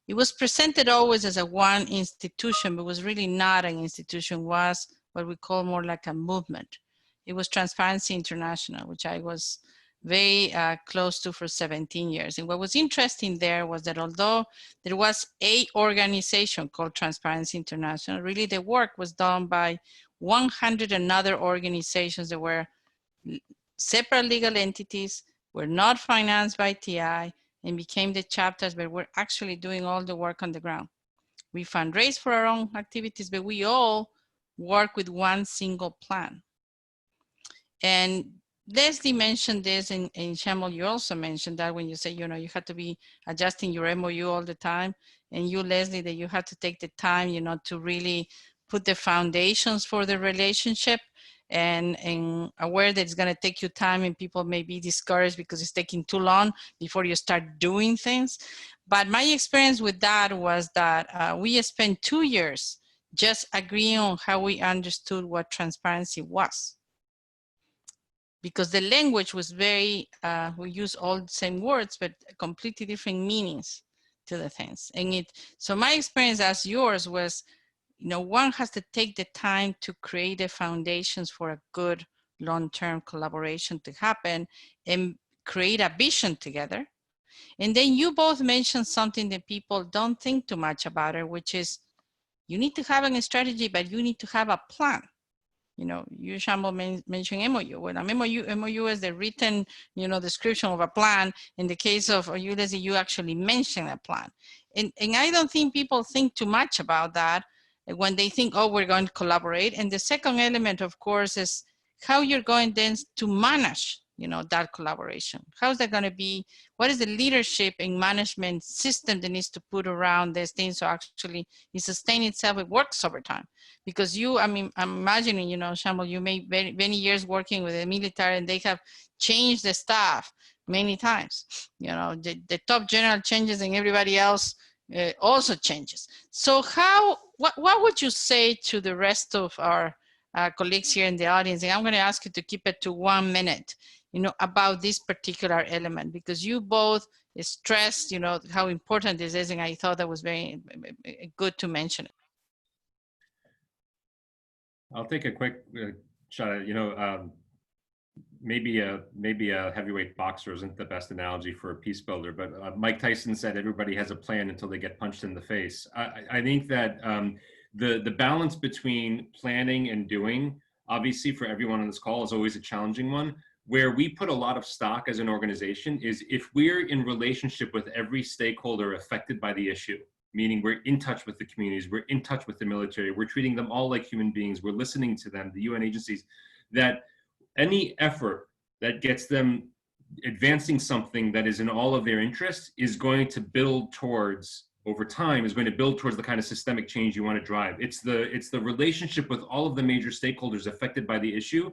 It was presented always as a one institution, but was really not an institution, was what we call more like a movement. It was Transparency International, which I was very close to for 17 years. And what was interesting there was that although there was an organization called Transparency International, really the work was done by 100 another organizations that were separate legal entities, were not financed by TI, and became the chapters, but we're actually doing all the work on the ground. We fundraise for our own activities, but we all work with one single plan. And Leslie mentioned this, and Shamal, you also mentioned that when you say, you know, you had to be adjusting your MOU all the time, and you, Leslie, that you had to take the time, you know, to really put the foundations for the relationship, and aware that it's going to take you time, and people may be discouraged because it's taking too long before you start doing things. But my experience with that was that we spent 2 years just agreeing on how we understood what transparency was. Because the language was very, we use all the same words, but completely different meanings to the things. And so my experience as yours was, you know, one has to take the time to create the foundations for a good long-term collaboration to happen, and create a vision together. And then you both mentioned something that people don't think too much about it, which is you need to have a strategy, but you need to have a plan. You know, you, Shambo, mentioned MOU. Well, MOU is the written, you know, description of a plan. In the case of Ulysses, you actually mentioned a plan. And I don't think people think too much about that when they think, oh, we're going to collaborate. And the second element, of course, is how you're going then to manage, you know, that collaboration. How's that going to be? What is the leadership and management system that needs to put around these things so actually it sustain itself, it works over time? Because you, I mean, I'm imagining, you know, Shambo, you made many years working with the military and they have changed the staff many times. You know, the top general changes and everybody else also changes. So what would you say to the rest of our colleagues here in the audience? And I'm going to ask you to keep it to 1 minute, you know, about this particular element, because you both stressed, you know, how important this is. And I thought that was very good to mention it. I'll take a quick shot at, you know, maybe a heavyweight boxer isn't the best analogy for a peace builder, but Mike Tyson said everybody has a plan until they get punched in the face. I think that the balance between planning and doing, obviously for everyone on this call, is always a challenging one. Where we put a lot of stock as an organization is if we're in relationship with every stakeholder affected by the issue, meaning we're in touch with the communities, we're in touch with the military, we're treating them all like human beings, we're listening to them, the UN agencies, that any effort that gets them advancing something that is in all of their interests is going to build towards, over time, is going to build towards the kind of systemic change you want to drive. It's the relationship with all of the major stakeholders affected by the issue,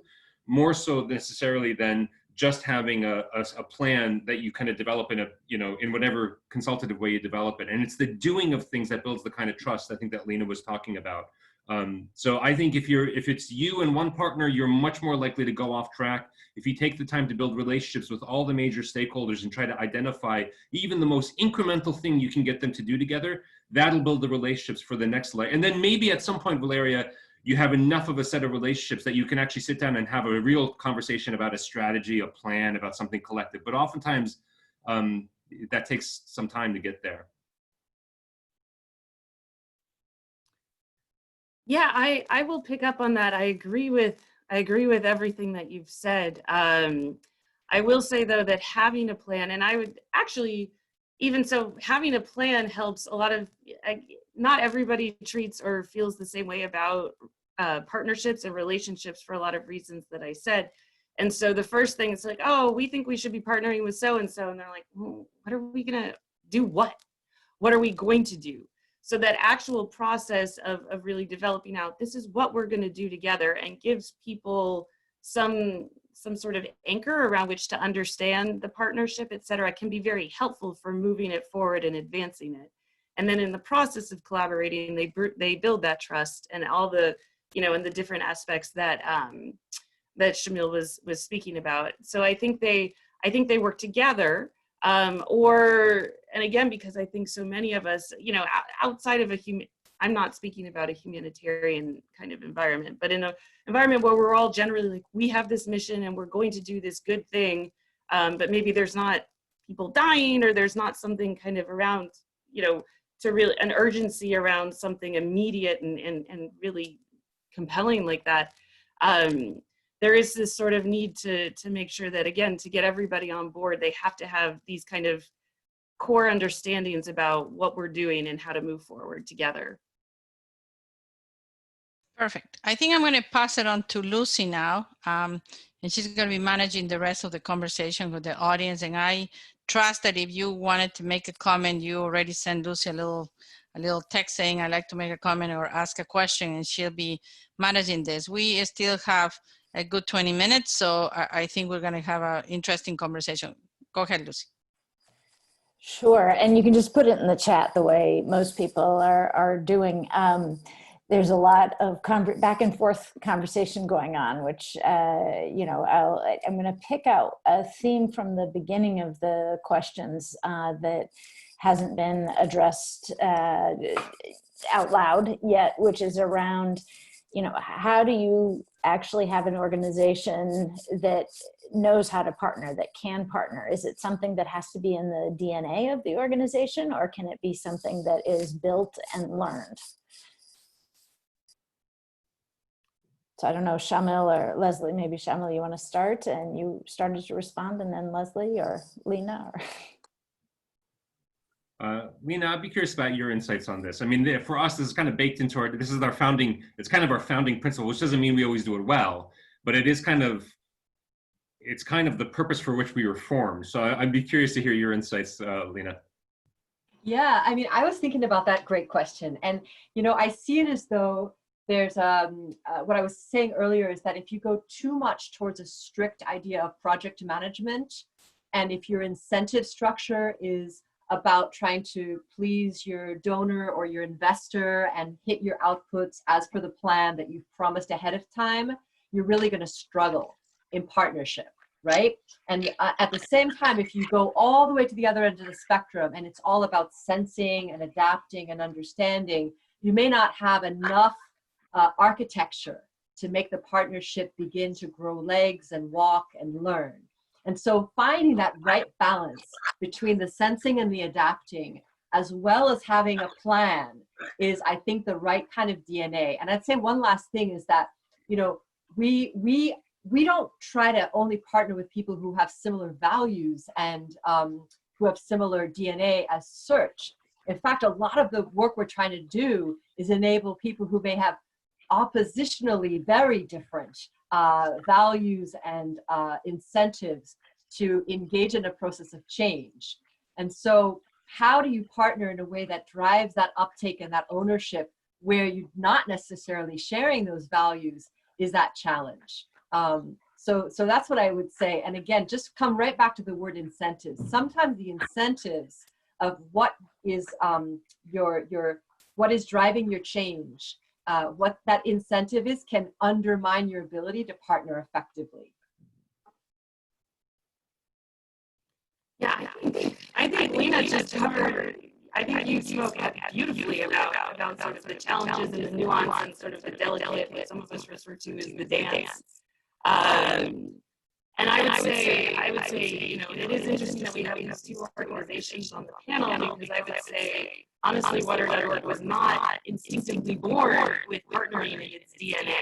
more so necessarily than just having a plan that you kind of develop in a, you know, in whatever consultative way you develop it. And it's the doing of things that builds the kind of trust I think that Lena was talking about. So I think if it's you and one partner, you're much more likely to go off track. If you take the time to build relationships with all the major stakeholders and try to identify even the most incremental thing you can get them to do together, that'll build the relationships for the next layer. And then maybe at some point, Valeria, you have enough of a set of relationships that you can actually sit down and have a real conversation about a strategy, a plan, about something collective. But oftentimes that takes some time to get there. Yeah, I will pick up on that. I agree with everything that you've said. I will say though that having a plan, and I would actually, even so, having a plan helps a lot of, not everybody treats or feels the same way about partnerships and relationships for a lot of reasons that I said. And so the first thing is like, oh, we think we should be partnering with so-and-so. And they're like, well, what are we gonna do? What are we going to do? So that actual process of really developing out, this is what we're gonna do together, and gives people some sort of anchor around which to understand the partnership, et cetera, can be very helpful for moving it forward and advancing it. And then in the process of collaborating, they build that trust and all the, you know, and the different aspects that that Shamil was speaking about. So I think they work together, and again, because I think so many of us, you know, outside of I'm not speaking about a humanitarian kind of environment, but in an environment where we're all generally like, we have this mission and we're going to do this good thing, but maybe there's not people dying, or there's not something kind of around, you know, to really an urgency around something immediate and really compelling like that. There is this sort of need to make sure that, again, to get everybody on board, they have to have these kind of core understandings about what we're doing and how to move forward together. Perfect. I think I'm going to pass it on to Lucy now, and she's going to be managing the rest of the conversation with the audience. And I trust that if you wanted to make a comment, you already sent Lucy a little text saying, I'd like to make a comment or ask a question, and she'll be managing this. We still have a good 20 minutes, so I think we're going to have an interesting conversation. Go ahead, Lucy. Sure, and you can just put it in the chat the way most people are doing. There's a lot of back and forth conversation going on, which, you know, I'm going to pick out a theme from the beginning of the questions that hasn't been addressed out loud yet, which is around, you know, how do you actually have an organization that knows how to partner, that can partner? Is it something that has to be in the DNA of the organization, or can it be something that is built and learned? So I don't know, Shamil or Leslie, maybe Shamil, you want to start, and you started to respond, and then Leslie or Lena? Or Lena, I'd be curious about your insights on this. I mean, for us, this is kind of baked into our, this is our founding, it's kind of our founding principle, which doesn't mean we always do it well, but it is kind of, it's kind of the purpose for which we were formed. So I'd be curious to hear your insights, Lena. Yeah, I mean, I was thinking about that. Great question. And, you know, I see it as though there's what I was saying earlier is that if you go too much towards a strict idea of project management, and if your incentive structure is about trying to please your donor or your investor and hit your outputs as per the plan that you've promised ahead of time, you're really going to struggle in partnership, right? And at the same time, if you go all the way to the other end of the spectrum and it's all about sensing and adapting and understanding, you may not have enough architecture to make the partnership begin to grow legs and walk and learn. And so finding that right balance between the sensing and the adapting, as well as having a plan, is, I think, the right kind of DNA. And I'd say one last thing is that, you know, we don't try to only partner with people who have similar values and who have similar DNA as search. In fact, a lot of the work we're trying to do is enable people who may have oppositionally very different values and incentives to engage in a process of change. And so how do you partner in a way that drives that uptake and that ownership where you're not necessarily sharing those values is that challenge. So that's what I would say. And again, just come right back to the word incentives. Sometimes the incentives of what is what is driving your change, what that incentive is, can undermine your ability to partner effectively. Yeah, I think Lena just covered, I think you spoke beautifully about sort of the challenges and the nuance and sort of the delicate, what some of us refer to as the dance. And I would say, you know, it is interesting that we have these two organizations on the panel, because I would say, honestly, Water.org was not instinctively born with partnering in its DNA.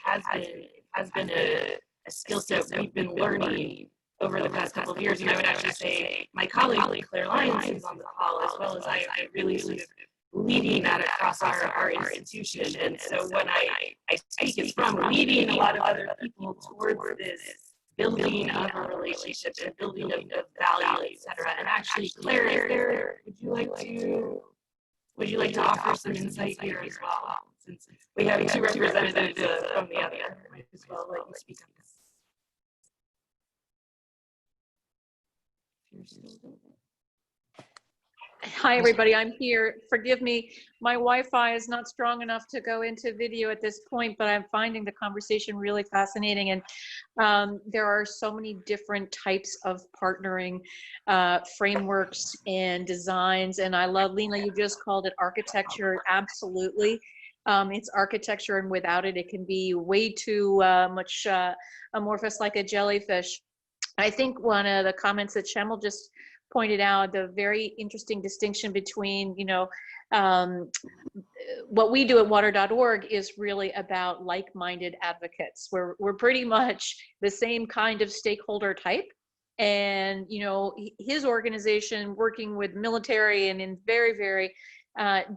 And it has been a skill set we've been learning over the past couple of years. And I would actually say my colleague, Claire Lyons, who's on the call, as well as I really sort of leading that across our institution. And so when I speak, it's from leading a lot of other people towards this building of a relationship and building of values, et cetera. And actually, Claire, would you like to offer some insight here as well? Since we have two representatives from the other, I might as well let you speak on this. Hi, everybody. I'm here. Forgive me. My Wi-Fi is not strong enough to go into video at this point, but I'm finding the conversation really fascinating. And there are so many different types of partnering frameworks and designs. And I love, Lena, you just called it architecture. Absolutely. It's architecture, and without it, it can be way too much amorphous, like a jellyfish. I think one of the comments that Shamil just pointed out, the very interesting distinction between, you know, what we do at Water.org is really about like-minded advocates. We're pretty much the same kind of stakeholder type. And, you know, his organization, working with military and in very, very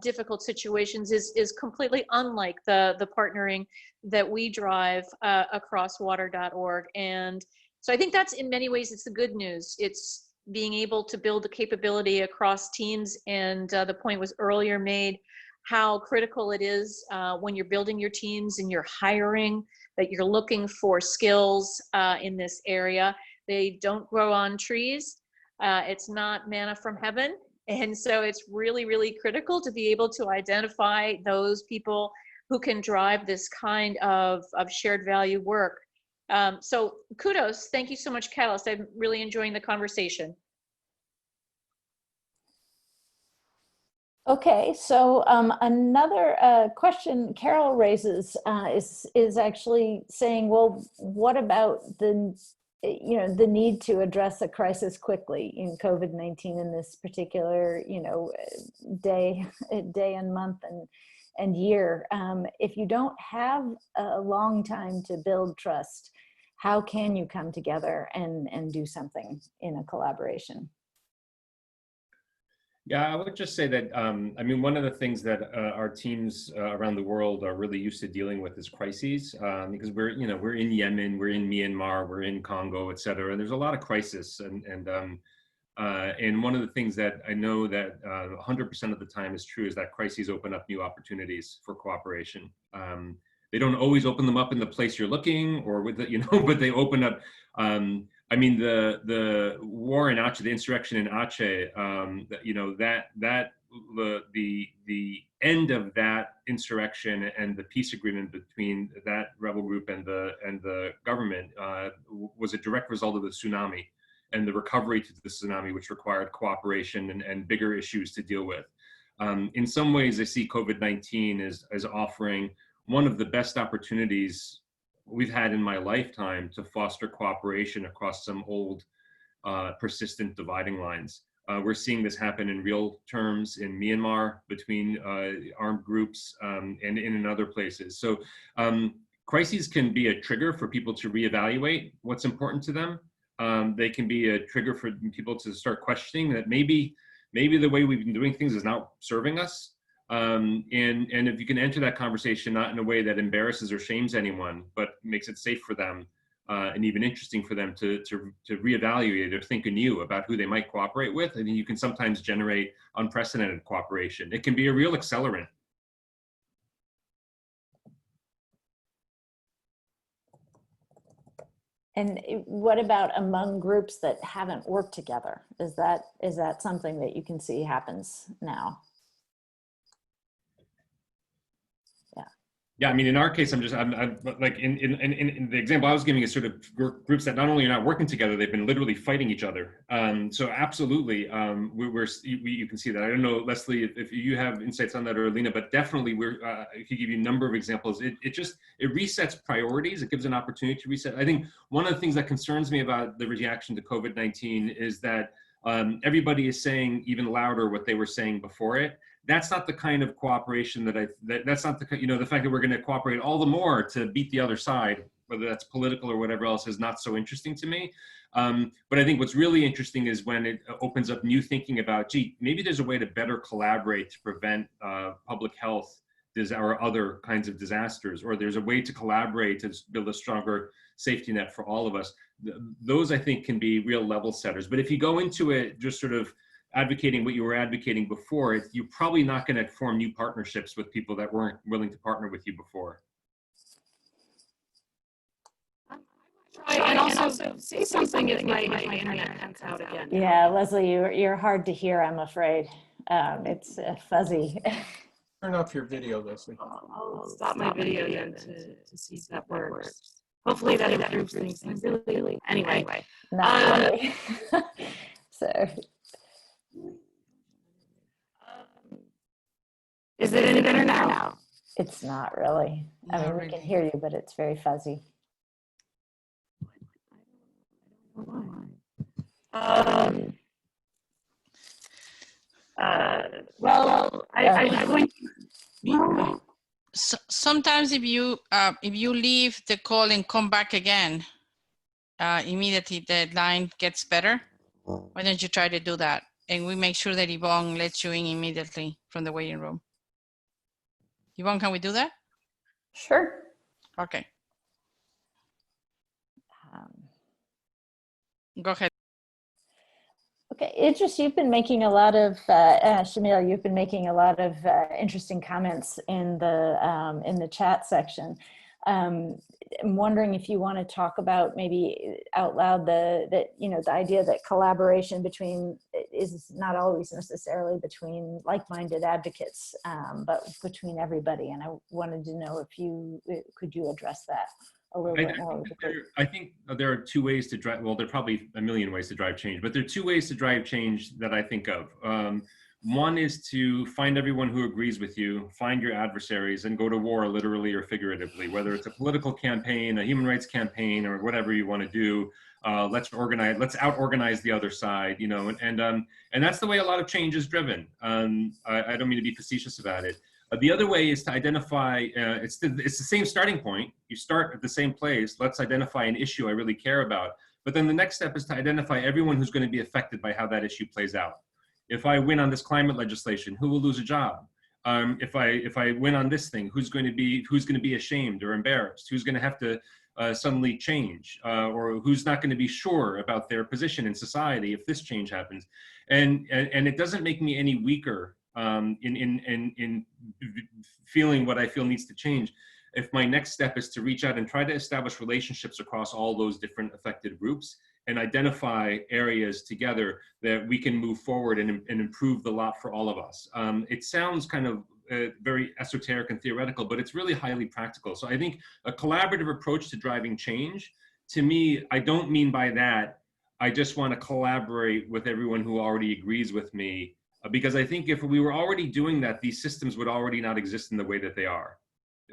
difficult situations, is completely unlike the partnering that we drive across Water.org. And so I think that's, in many ways, it's the good news. It's being able to build the capability across teams. And the point was earlier made, how critical it is when you're building your teams and you're hiring, that you're looking for skills in this area. They don't grow on trees. It's not manna from heaven. And so it's really, really critical to be able to identify those people who can drive this kind of shared value work. So kudos. Thank you so much, Catalyst. I'm really enjoying the conversation. Okay, so another question Carol raises is actually saying, well, what about the the need to address a crisis quickly in COVID-19 in this particular day and month and year? If you don't have a long time to build trust, how can you come together and do something in a collaboration? Yeah, I would just say that, I mean, one of the things that our teams around the world are really used to dealing with is crises, because we're in Yemen, we're in Myanmar, we're in Congo, et cetera. And there's a lot of crisis. And one of the things that I know that 100% of the time is true is that crises open up new opportunities for cooperation. They don't always open them up in the place you're looking or with but they open up. I mean, the war in Aceh, the insurrection in Aceh, the end of that insurrection and the peace agreement between that rebel group and the government was a direct result of the tsunami and the recovery to the tsunami, which required cooperation and bigger issues to deal with. In some ways, I see COVID-19 as offering one of the best opportunities we've had in my lifetime to foster cooperation across some old, persistent dividing lines. We're seeing this happen in real terms in Myanmar between armed groups and in other places. So crises can be a trigger for people to reevaluate what's important to them. They can be a trigger for people to start questioning that maybe the way we've been doing things is not serving us. And if you can enter that conversation not in a way that embarrasses or shames anyone, but makes it safe for them and even interesting for them to reevaluate or think anew about who they might cooperate with, I think you can sometimes generate unprecedented cooperation. It can be a real accelerant. And what about among groups that haven't worked together? Is that something that you can see happens now? Yeah, I mean, in our case, I'm like in the example I was giving is sort of groups that not only are not working together, they've been literally fighting each other. So absolutely, you can see that. I don't know, Leslie, if you have insights on that, or Alina, but definitely I could give you a number of examples. It resets priorities. It gives an opportunity to reset. I think one of the things that concerns me about the reaction to COVID-19 is that everybody is saying even louder what they were saying before it. That's not the kind of cooperation that's not the fact that we're going to cooperate all the more to beat the other side, whether that's political or whatever else, is not so interesting to me. But I think what's really interesting is when it opens up new thinking about, gee, maybe there's a way to better collaborate to prevent public health or other kinds of disasters, or there's a way to collaborate to build a stronger safety net for all of us. Those, I think, can be real level setters. But if you go into it just sort of advocating what you were advocating before, you're probably not going to form new partnerships with people that weren't willing to partner with you before. And also say something if my internet cuts out again. Yeah, Leslie, you're hard to hear, I'm afraid. It's fuzzy. Turn off your video, Leslie. I'll stop my video again to see if that works. Hopefully that improves things. Really. Anyway. Not really. So. Is it any better now? It's not really. I mean, we can hear you, but it's very fuzzy. Well, I'm going to. Sometimes if you leave the call and come back again, immediately the line gets better. Why don't you try to do that? And we make sure that Yvonne lets you in immediately from the waiting room. Yvonne, can we do that? Sure. Okay. Go ahead. Okay, Idris, you've been making a lot of, Shamil, you've been making a lot of interesting comments in the chat section. I'm wondering if you want to talk about maybe out loud the idea that collaboration is not always necessarily between like-minded advocates, but between everybody. And I wanted to know if could you address that a little bit more? I think there are two ways to drive, well, there are probably a million ways to drive change, but there are two ways to drive change that I think of. One is to find everyone who agrees with you, find your adversaries, and go to war, literally or figuratively, whether it's a political campaign, a human rights campaign, or whatever you want to do. Let's out-organize the other side, you know, and that's the way a lot of change is driven. I don't mean to be facetious about it. The other way is to identify, it's the same starting point. You start at the same place. Let's identify an issue I really care about. But then the next step is to identify everyone who's going to be affected by how that issue plays out. If I win on this climate legislation, who will lose a job? If I win on this thing, who's going to be ashamed or embarrassed? Who's going to have to suddenly change, or who's not going to be sure about their position in society if this change happens? And it doesn't make me any weaker in feeling what I feel needs to change if my next step is to reach out and try to establish relationships across all those different affected groups and identify areas together that we can move forward and improve the lot for all of us. It sounds kind of very esoteric and theoretical, but it's really highly practical. So I think a collaborative approach to driving change, to me, I don't mean by that, I just want to collaborate with everyone who already agrees with me, because I think if we were already doing that, these systems would already not exist in the way that they are.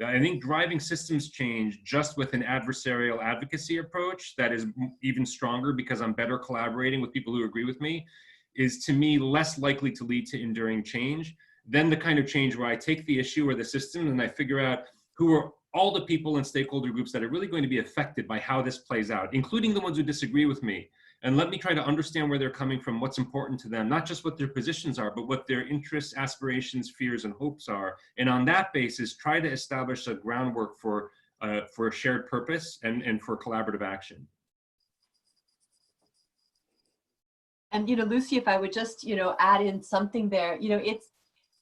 I think driving systems change just with an adversarial advocacy approach that is even stronger because I'm better collaborating with people who agree with me is, to me, less likely to lead to enduring change than the kind of change where I take the issue or the system and I figure out who are all the people and stakeholder groups that are really going to be affected by how this plays out, including the ones who disagree with me. And let me try to understand where they're coming from, what's important to them, not just what their positions are, but what their interests, aspirations, fears, and hopes are. And on that basis, try to establish a groundwork for a shared purpose and for collaborative action. And, you know, Lucy, if I would just, you know, add in something there, you know,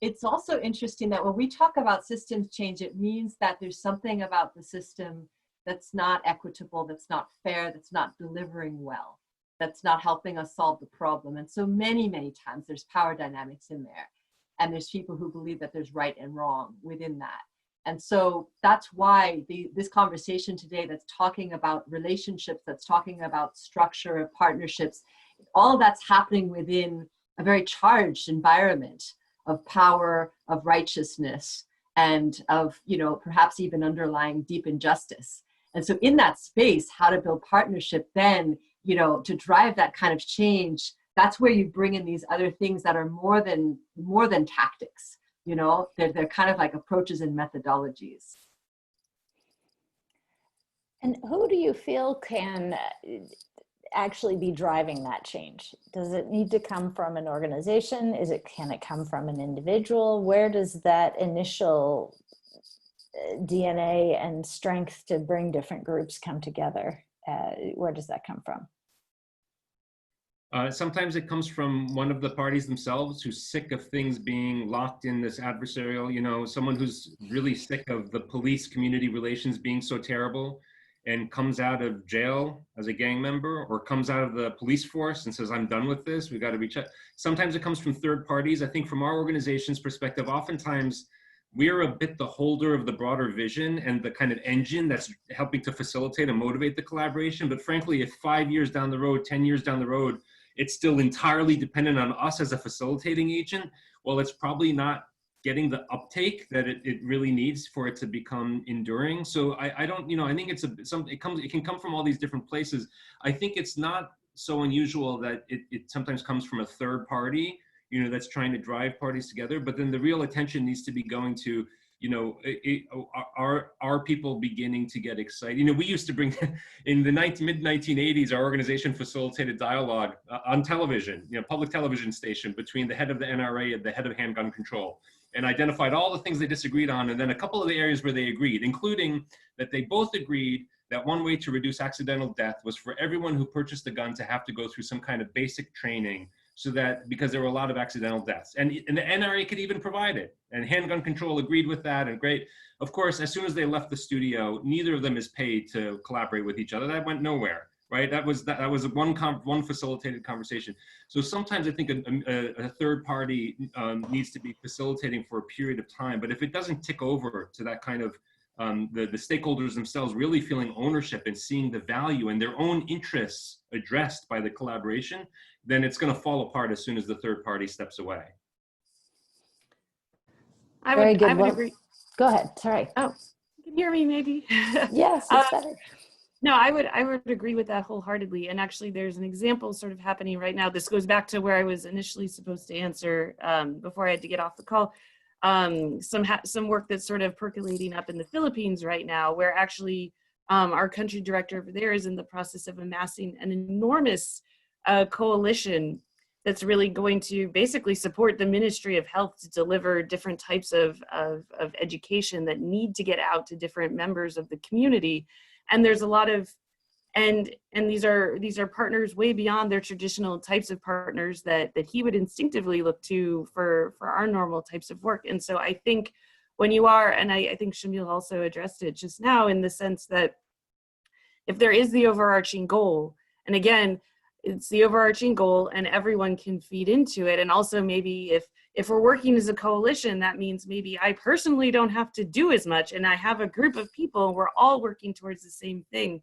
it's also interesting that when we talk about systems change, it means that there's something about the system that's not equitable, that's not fair, that's not delivering well, that's not helping us solve the problem. And so many, many times there's power dynamics in there. And there's people who believe that there's right and wrong within that. And so that's why this conversation today that's talking about relationships, that's talking about structure of partnerships, all of that's happening within a very charged environment of power, of righteousness, and of, you know, perhaps even underlying deep injustice. And so in that space, how to build partnership then, you know, to drive that kind of change, that's where you bring in these other things that are more than tactics, you know, they're kind of like approaches and methodologies. And who do you feel can actually be driving that change? Does it need to come from an organization? Can it come from an individual? Where does that initial DNA and strength to bring different groups come together? Where does that come from? Sometimes it comes from one of the parties themselves who's sick of things being locked in this adversarial, you know, someone who's really sick of the police community relations being so terrible and comes out of jail as a gang member or comes out of the police force and says, I'm done with this, we've got to reach out. Sometimes it comes from third parties. I think from our organization's perspective, oftentimes we're a bit the holder of the broader vision and the kind of engine that's helping to facilitate and motivate the collaboration. But frankly, if 5 years down the road, 10 years down the road, it's still entirely dependent on us as a facilitating agent, well, it's probably not getting the uptake that it really needs for it to become enduring. So I don't, you know, I think it can come from all these different places. I think it's not so unusual that it sometimes comes from a third party, you know, that's trying to drive parties together, but then the real attention needs to be going to, you know, are people beginning to get excited? You know, we used to bring, in the mid-1980s, our organization facilitated dialogue on television, you know, public television station between the head of the NRA and the head of handgun control, and identified all the things they disagreed on, and then a couple of the areas where they agreed, including that they both agreed that one way to reduce accidental death was for everyone who purchased a gun to have to go through some kind of basic training, so that, because there were a lot of accidental deaths. And the NRA could even provide it. And handgun control agreed with that, and great. Of course, as soon as they left the studio, neither of them is paid to collaborate with each other. That went nowhere, right? That was one facilitated conversation. So sometimes I think a third party needs to be facilitating for a period of time. But if it doesn't tick over to that kind of, the stakeholders themselves really feeling ownership and seeing the value and their own interests addressed by the collaboration, then it's going to fall apart as soon as the third party steps away. Very good. I would Well, agree. go ahead. Sorry. Oh, you can hear me maybe. Yes, it's better. No, I would agree with that wholeheartedly. And actually, there's an example sort of happening right now. This goes back to where I was initially supposed to answer before I had to get off the call. Some work that's sort of percolating up in the Philippines right now, where actually our country director over there is in the process of amassing an enormous coalition that's really going to basically support the Ministry of Health to deliver different types of education that need to get out to different members of the community. And there's a lot of, and these are partners way beyond their traditional types of partners that he would instinctively look to for our normal types of work. And so I think when you are, and I think Shamil also addressed it just now in the sense that if there is the overarching goal, and again, it's the overarching goal and everyone can feed into it. And also maybe if we're working as a coalition, that means maybe I personally don't have to do as much and I have a group of people, we're all working towards the same thing.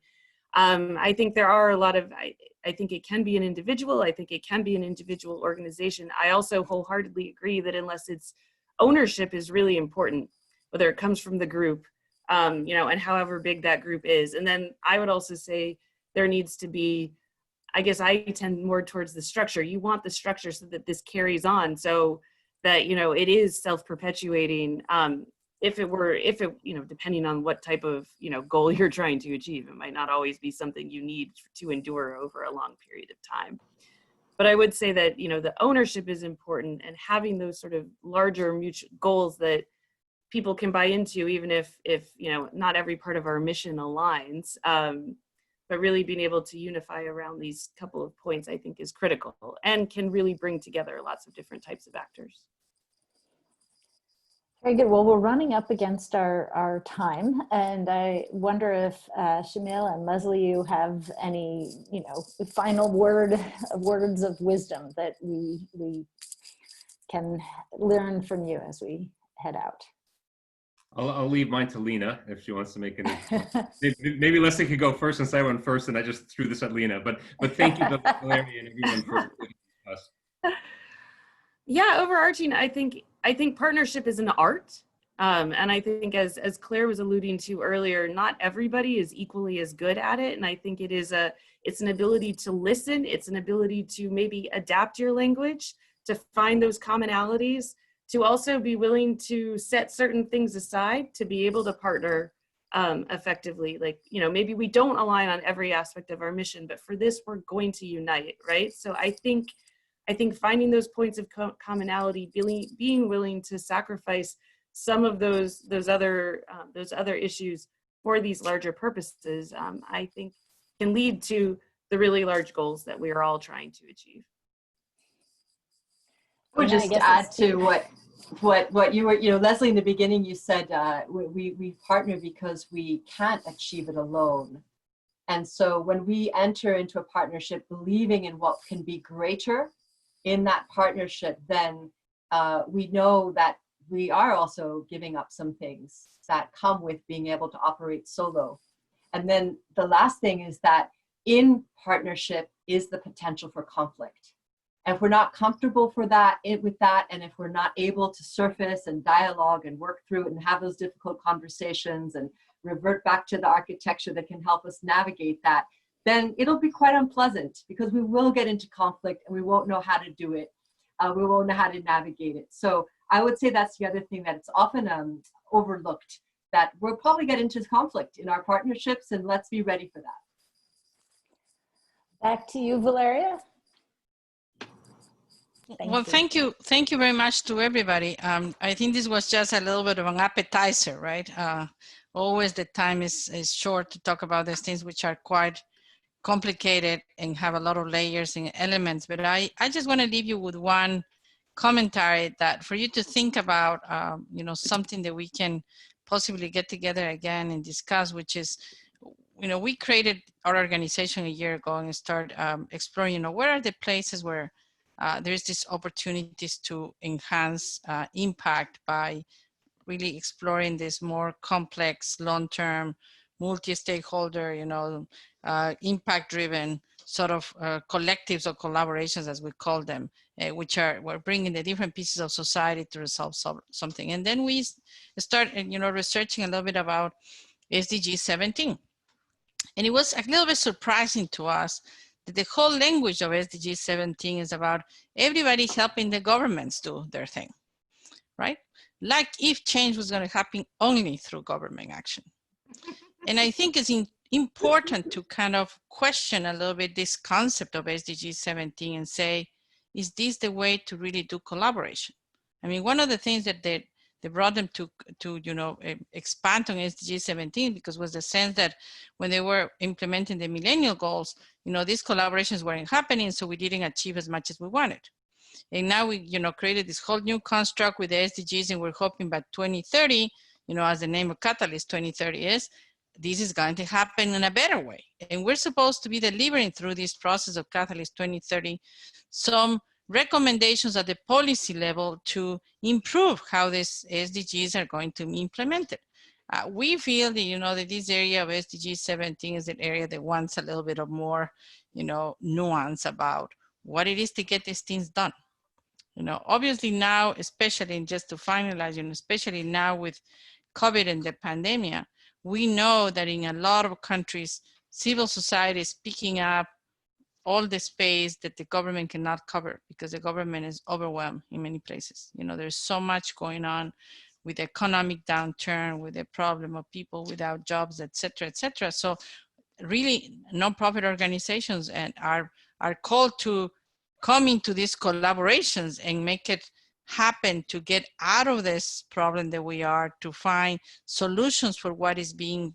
I think there are a lot of, I think it can be an individual, I think it can be an individual organization. I also wholeheartedly agree that unless it's ownership is really important, whether it comes from the group, you know, and however big that group is. And then I would also say there needs to be, I guess I tend more towards the structure. You want the structure so that this carries on, so that, you know, it is self-perpetuating. If it, you know, depending on what type of, you know, goal you're trying to achieve, it might not always be something you need to endure over a long period of time. But I would say that, you know, the ownership is important, and having those sort of larger mutual goals that people can buy into, even if you know, not every part of our mission aligns. But really being able to unify around these couple of points, I think, is critical and can really bring together lots of different types of actors. Very good. Well, we're running up against our time, and I wonder if Shamil and Leslie, you have any, you know, final words of wisdom that we can learn from you as we head out. I'll leave mine to Lena if she wants to make any. Maybe Leslie could go first since I went first, and I just threw this at Lena. But thank you, Valeria, and everyone for us. Yeah, overarching, I think partnership is an art, and I think as Claire was alluding to earlier, not everybody is equally as good at it, and I think it's an ability to listen, it's an ability to maybe adapt your language to find those commonalities, to also be willing to set certain things aside to be able to partner effectively. Like, you know, maybe we don't align on every aspect of our mission, but for this, we're going to unite, right? So I think finding those points of commonality, being willing to sacrifice some of those other issues for these larger purposes, I think can lead to the really large goals that we are all trying to achieve. I would just add to what you were, you know, Leslie, in the beginning, you said we partner because we can't achieve it alone. And so when we enter into a partnership, believing in what can be greater in that partnership, then we know that we are also giving up some things that come with being able to operate solo. And then the last thing is that in partnership is the potential for conflict. And if we're not comfortable with that, and if we're not able to surface and dialogue and work through it and have those difficult conversations and revert back to the architecture that can help us navigate that, then it'll be quite unpleasant, because we will get into conflict and we won't know how to do it. We won't know how to navigate it. So I would say that's the other thing that it's often overlooked, that we'll probably get into conflict in our partnerships, and let's be ready for that. Back to you, Valeria. Thank you very much to everybody. I think this was just a little bit of an appetizer, right? Always the time is short to talk about these things which are quite complicated and have a lot of layers and elements. But I just want to leave you with one commentary that for you to think about, you know, something that we can possibly get together again and discuss, which is, you know, we created our organization a year ago and start exploring, you know, where are the places where there's these opportunities to enhance impact by really exploring this more complex, long-term, multi-stakeholder, you know, impact-driven sort of collectives or collaborations, as we call them, which we're bringing the different pieces of society to resolve something. And then we start, researching a little bit about SDG 17. And it was a little bit surprising to us that the whole language of SDG 17 is about everybody helping the governments do their thing, right? Like if change was going to happen only through government action. And I think it's important to kind of question a little bit this concept of SDG 17 and say, is this the way to really do collaboration? I mean, one of the things that they brought them to expand on SDG 17 because was the sense that when they were implementing the millennial goals, these collaborations weren't happening, so we didn't achieve as much as we wanted. And now we, created this whole new construct with the SDGs, and we're hoping by 2030, as the name of Catalyst 2030 is, this is going to happen in a better way. And we're supposed to be delivering through this process of Catalyst 2030 some recommendations at the policy level to improve how these SDGs are going to be implemented. We feel that, that this area of SDG 17 is an area that wants a little bit of more, nuance about what it is to get these things done. Obviously now, especially, and just to finalize, especially now with COVID and the pandemic, we know that in a lot of countries, civil society is picking up all the space that the government cannot cover because the government is overwhelmed in many places. There's so much going on with economic downturn, with the problem of people without jobs, et cetera, et cetera. So really nonprofit organizations are called to come into these collaborations and make it happen to get out of this problem that we are, to find solutions for what is being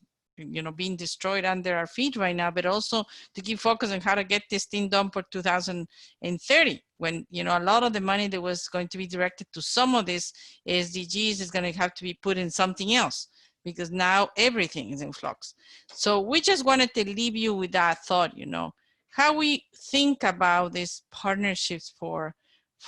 destroyed under our feet right now, but also to keep focus on how to get this thing done for 2030, when, a lot of the money that was going to be directed to some of these SDGs is going to have to be put in something else, because now everything is in flux. So we just wanted to leave you with that thought, how we think about these partnerships for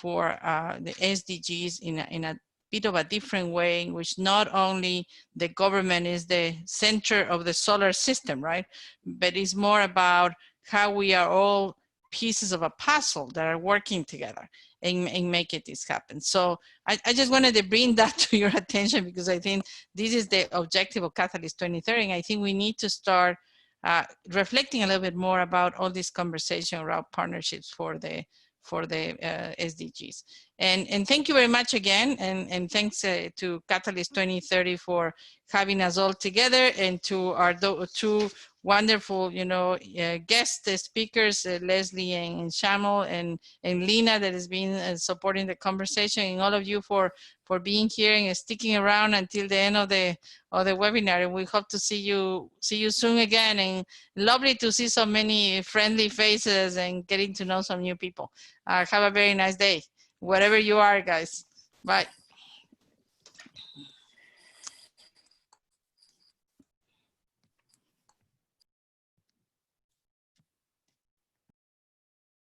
the SDGs in a bit of a different way, in which not only the government is the center of the solar system, right? But it's more about how we are all pieces of a puzzle that are working together and make this happen. So I just wanted to bring that to your attention, because I think this is the objective of Catalyst 2030. And I think we need to start reflecting a little bit more about all this conversation around partnerships for the SDGs. And thank you very much again, and thanks to Catalyst 2030 for having us all together, and to our two wonderful, guest speakers, Leslie and Shamal, and Lena, that has been supporting the conversation, and all of you for being here and sticking around until the end of the webinar. And we hope to see you soon again, and lovely to see so many friendly faces and getting to know some new people. Have a very nice day, wherever you are, guys. Bye.